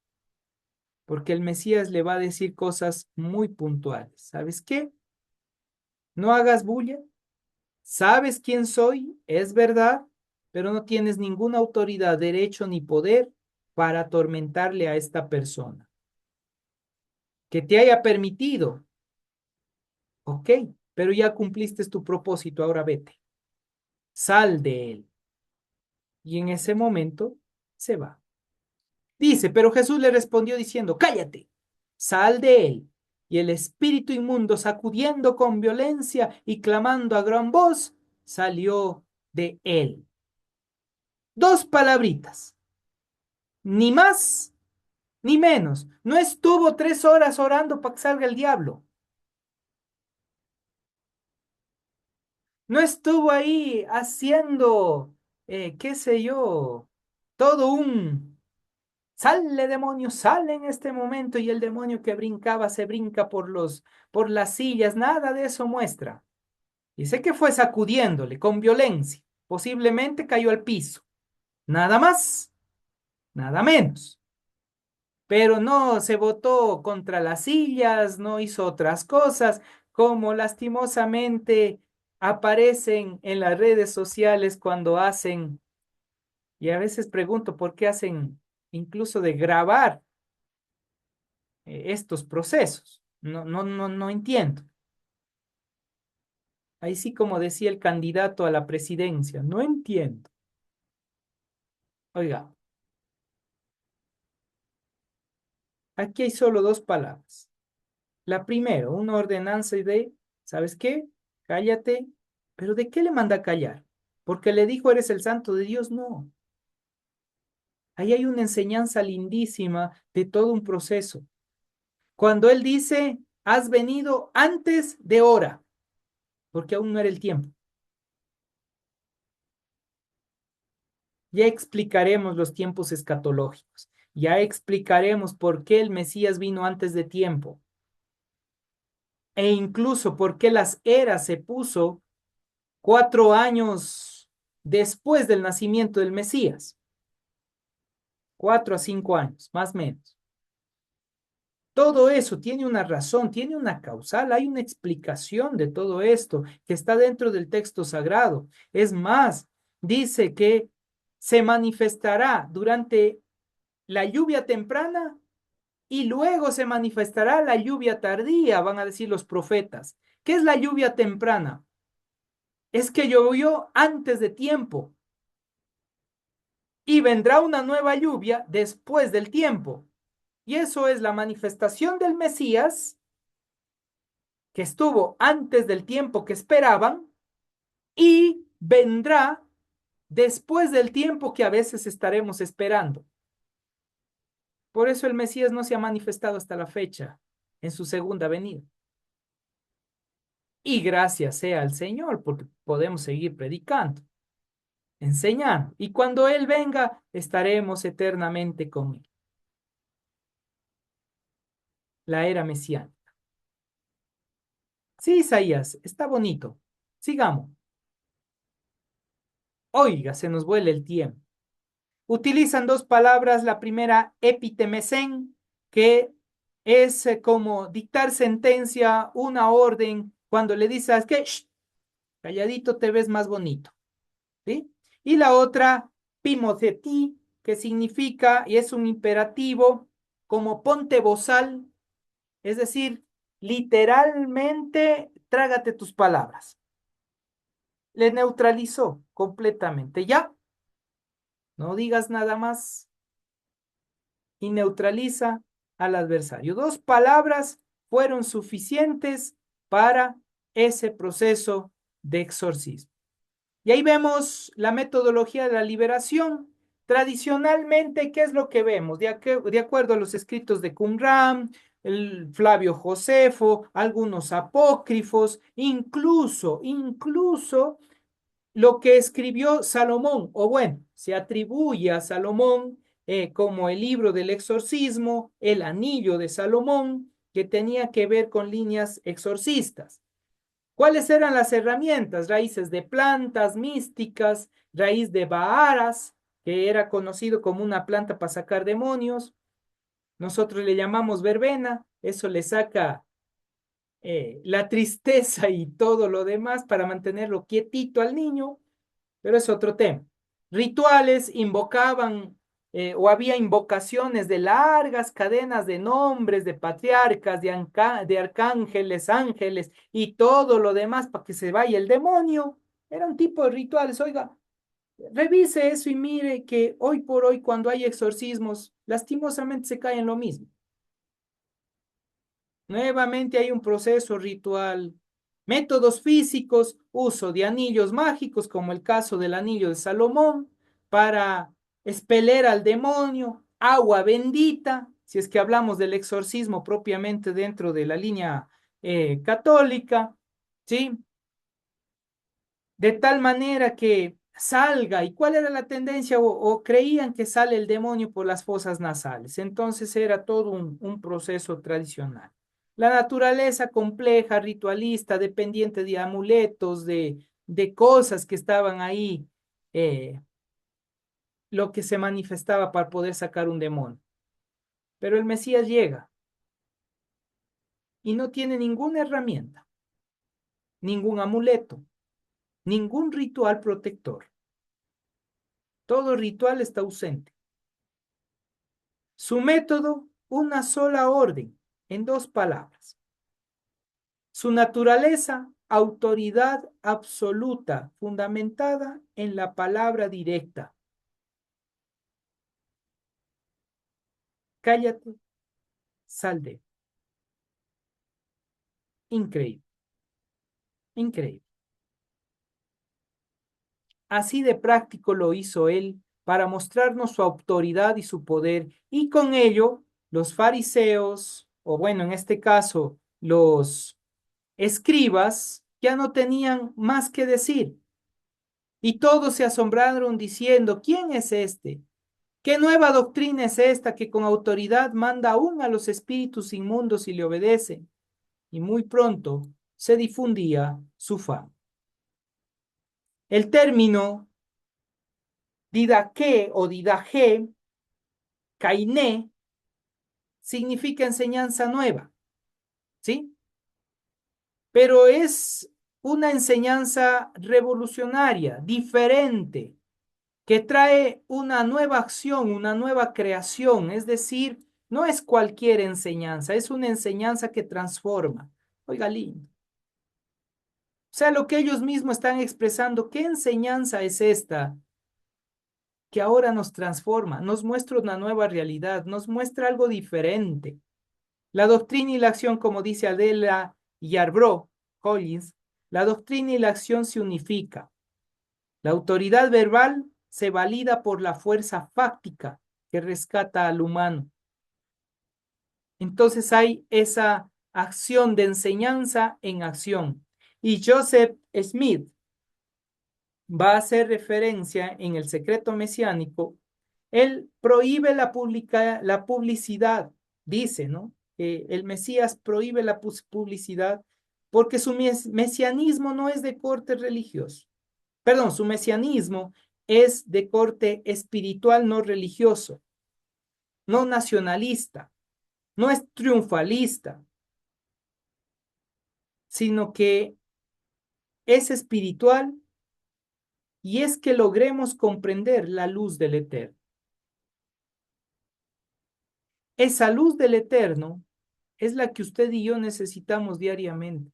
porque el Mesías le va a decir cosas muy puntuales. ¿Sabes qué? No hagas bulla, sabes quién soy, es verdad, pero no tienes ninguna autoridad, derecho ni poder para atormentarle a esta persona. Que te haya permitido. Ok, pero ya cumpliste tu propósito, ahora vete. Sal de él. Y en ese momento se va. Dice, pero Jesús le respondió diciendo, cállate, sal de él. Y el espíritu inmundo, sacudiendo con violencia y clamando a gran voz, salió de él. Dos palabritas, ni más ni menos. No estuvo 3 horas orando para que salga el diablo. No estuvo ahí haciendo, qué sé yo, todo un, sale demonio, sale en este momento y el demonio que brincaba se brinca por las sillas, nada de eso muestra. Dice que fue sacudiéndole con violencia, posiblemente cayó al piso, nada más, nada menos. Pero no se botó contra las sillas, no hizo otras cosas, como lastimosamente aparecen en las redes sociales cuando hacen, y a veces pregunto por qué hacen incluso de grabar estos procesos. No entiendo. Ahí sí, como decía el candidato a la presidencia, no entiendo. Oiga, aquí hay solo dos palabras. La primera, una ordenanza de, ¿sabes qué? Cállate. ¿Pero de qué le manda a callar? ¿Porque le dijo eres el santo de Dios? No. Ahí hay una enseñanza lindísima de todo un proceso. Cuando él dice, has venido antes de hora, porque aún no era el tiempo. Ya explicaremos los tiempos escatológicos. Ya explicaremos por qué el Mesías vino antes de tiempo. E incluso por qué las eras se puso 4 años después del nacimiento del Mesías. 4 a 5 años, más o menos. Todo eso tiene una razón, tiene una causal, hay una explicación de todo esto que está dentro del texto sagrado. Es más, dice que se manifestará durante la lluvia temprana y luego se manifestará la lluvia tardía, van a decir los profetas. ¿Qué es la lluvia temprana? Es que llovió antes de tiempo y vendrá una nueva lluvia después del tiempo. Y eso es la manifestación del Mesías, que estuvo antes del tiempo que esperaban y vendrá después del tiempo que a veces estaremos esperando. Por eso el Mesías no se ha manifestado hasta la fecha en su segunda venida. Y gracias sea al Señor, porque podemos seguir predicando, enseñando. Y cuando Él venga, estaremos eternamente con Él. La era mesiánica. Sí, Isaías, está bonito. Sigamos. Oiga, se nos vuela el tiempo. Utilizan dos palabras, la primera epitemesen, que es como dictar sentencia, una orden, cuando le dices que calladito te ves más bonito, ¿sí? Y la otra, pimoceti, que significa, y es un imperativo, como ponte bozal, es decir, literalmente, trágate tus palabras. Le neutralizó completamente. Ya, no digas nada más y neutraliza al adversario. Dos palabras fueron suficientes para ese proceso de exorcismo. Y ahí vemos la metodología de la liberación. Tradicionalmente, ¿qué es lo que vemos? De acuerdo a los escritos de Qumran, el Flavio Josefo, algunos apócrifos, incluso lo que escribió Salomón, o bueno, se atribuye a Salomón como el libro del exorcismo, el anillo de Salomón, que tenía que ver con líneas exorcistas. ¿Cuáles eran las herramientas? Raíces de plantas místicas, raíz de Baaras, que era conocido como una planta para sacar demonios. Nosotros le llamamos verbena, eso le saca la tristeza y todo lo demás para mantenerlo quietito al niño, pero es otro tema. Rituales invocaban o había invocaciones de largas cadenas de nombres, de patriarcas, de arcángeles, ángeles y todo lo demás para que se vaya el demonio. Era un tipo de rituales. Oiga, revise eso y mire que hoy por hoy cuando hay exorcismos, lastimosamente se cae en lo mismo. Nuevamente hay un proceso ritual. Métodos físicos, uso de anillos mágicos, como el caso del anillo de Salomón, para expeler al demonio, agua bendita, si es que hablamos del exorcismo propiamente dentro de la línea católica, ¿sí? De tal manera que salga. ¿Y cuál era la tendencia? O creían que sale el demonio por las fosas nasales. Entonces era todo un proceso tradicional. La naturaleza compleja, ritualista, dependiente de amuletos, de cosas que estaban ahí, lo que se manifestaba para poder sacar un demonio. Pero el Mesías llega y no tiene ninguna herramienta, ningún amuleto, ningún ritual protector. Todo ritual está ausente. Su método, una sola orden, en dos palabras. Su naturaleza, autoridad absoluta, fundamentada en la palabra directa. Cállate, sal de. Increíble, increíble. Así de práctico lo hizo él para mostrarnos su autoridad y su poder, y con ello los fariseos, o bueno, en este caso, los escribas, ya no tenían más que decir. Y todos se asombraron diciendo, ¿quién es este? ¿Qué nueva doctrina es esta que con autoridad manda aún a los espíritus inmundos y le obedecen? Y muy pronto se difundía su fama. El término didaqué o didajé, kainé, significa enseñanza nueva, ¿sí? Pero es una enseñanza revolucionaria, diferente, que trae una nueva acción, una nueva creación, es decir, no es cualquier enseñanza, es una enseñanza que transforma. Oiga, lindo. O sea, lo que ellos mismos están expresando, ¿qué enseñanza es esta? Que ahora nos transforma, nos muestra una nueva realidad, nos muestra algo diferente. La doctrina y la acción, como dice Adela Yarbrough Collins, la doctrina y la acción se unifican. La autoridad verbal se valida por la fuerza fáctica que rescata al humano. Entonces hay esa acción de enseñanza en acción. Y Joseph Smith va a hacer referencia en el secreto mesiánico. Él prohíbe la publicidad, dice, ¿no? El Mesías prohíbe la publicidad porque su mesianismo no es de corte religioso. Perdón, su mesianismo es de corte espiritual, no religioso, no nacionalista, no es triunfalista, sino que es espiritual y es que logremos comprender la luz del Eterno. Esa luz del Eterno es la que usted y yo necesitamos diariamente.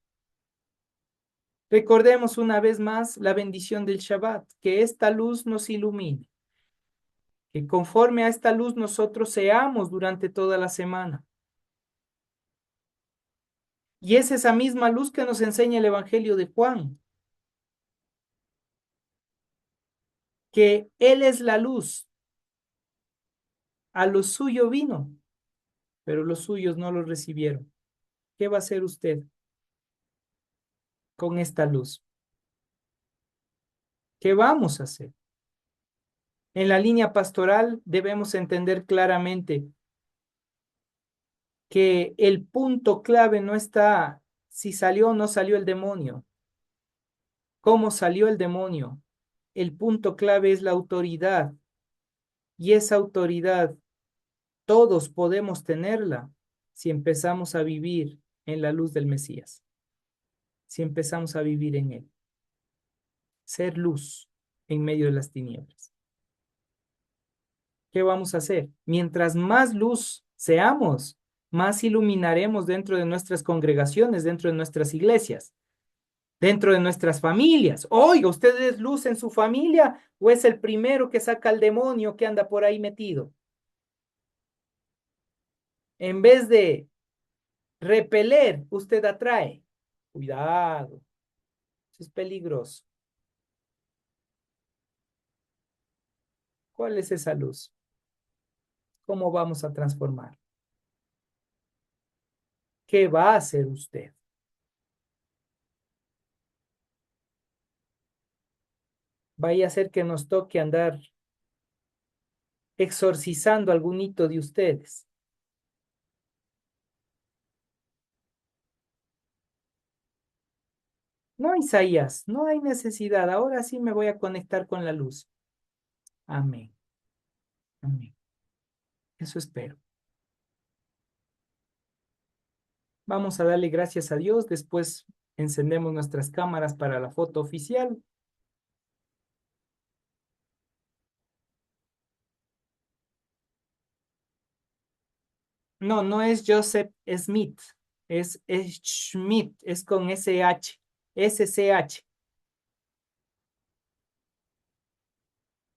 Recordemos una vez más la bendición del Shabbat, que esta luz nos ilumine, que conforme a esta luz nosotros seamos durante toda la semana. Y es esa misma luz que nos enseña el Evangelio de Juan, que Él es la luz. A lo suyo vino, pero los suyos no lo recibieron. ¿Qué va a hacer usted con esta luz? ¿Qué vamos a hacer? En la línea pastoral debemos entender claramente que el punto clave no está si salió o no salió el demonio, cómo salió el demonio. El punto clave es la autoridad, y esa autoridad todos podemos tenerla si empezamos a vivir en la luz del Mesías, si empezamos a vivir en él. Ser luz en medio de las tinieblas. ¿Qué vamos a hacer? Mientras más luz seamos, más iluminaremos dentro de nuestras congregaciones, dentro de nuestras iglesias, dentro de nuestras familias. Oiga, ¿usted es luz en su familia o es el primero que saca al demonio que anda por ahí metido? En vez de repeler, usted atrae. Cuidado, eso es peligroso. ¿Cuál es esa luz? ¿Cómo vamos a transformar? ¿Qué va a hacer usted? Vaya a ser que nos toque andar exorcizando algún hito de ustedes. No, Isaías, no hay necesidad. Ahora sí me voy a conectar con la luz. Amén. Amén. Eso espero. Vamos a darle gracias a Dios. Después encendemos nuestras cámaras para la foto oficial. No, no es Joseph Smith. Es Schmidt. Es con SH. SCH.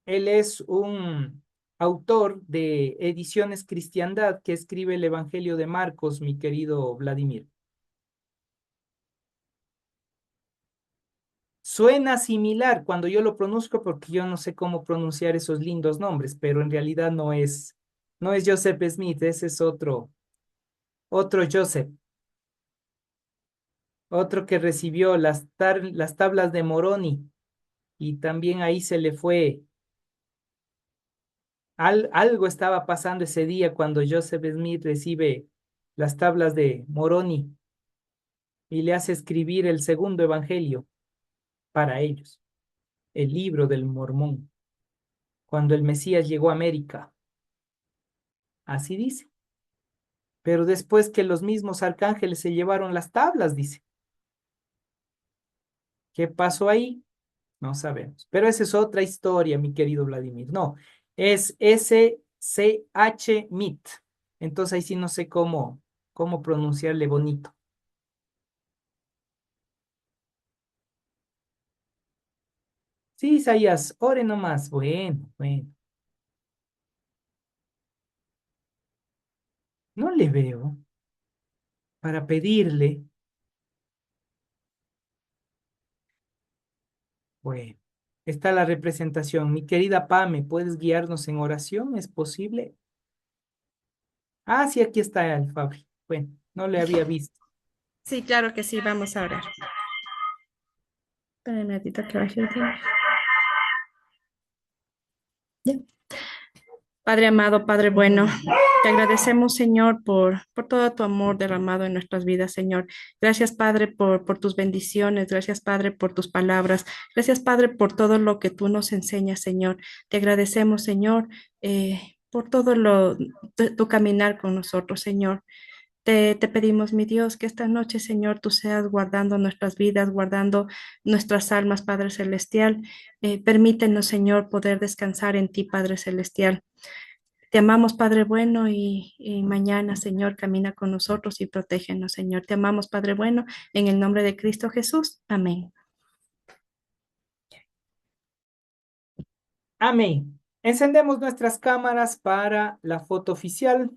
Él es un autor de Ediciones Cristiandad que escribe el Evangelio de Marcos, mi querido Vladimir. Suena similar cuando yo lo pronuncio porque yo no sé cómo pronunciar esos lindos nombres, pero en realidad no es Joseph Smith, ese es otro Joseph, otro que recibió las tablas de Moroni y también ahí se le fue, algo estaba pasando ese día cuando Joseph Smith recibe las tablas de Moroni y le hace escribir el segundo evangelio para ellos, el libro del Mormón, cuando el Mesías llegó a América. Así dice. Pero después que los mismos arcángeles se llevaron las tablas, dice. ¿Qué pasó ahí? No sabemos. Pero esa es otra historia, mi querido Vladimir. No, es SCH-MIT. Entonces ahí sí no sé cómo pronunciarle bonito. Sí, Isaías, ore nomás. Bueno, bueno. No le veo para pedirle. Bueno, está la representación. Mi querida Pame, ¿puedes guiarnos en oración? ¿Es posible? Ah, sí, aquí está el Fabri. Bueno, no le había visto. Sí, claro que sí, vamos a orar. Espera un ratito que baje el tiempo. Ya. Padre amado, Padre bueno, te agradecemos, Señor, por todo tu amor derramado en nuestras vidas, Señor. Gracias, Padre, por tus bendiciones. Gracias, Padre, por tus palabras. Gracias, Padre, por todo lo que tú nos enseñas, Señor. Te agradecemos, Señor, por todo tu caminar con nosotros, Señor. Te pedimos, mi Dios, que esta noche, Señor, tú seas guardando nuestras vidas, guardando nuestras almas, Padre Celestial. Permítenos, Señor, poder descansar en ti, Padre Celestial. Te amamos, Padre bueno, y mañana, Señor, camina con nosotros y protégenos, Señor. Te amamos, Padre bueno, en el nombre de Cristo Jesús. Amén. Amén. Encendemos nuestras cámaras para la foto oficial.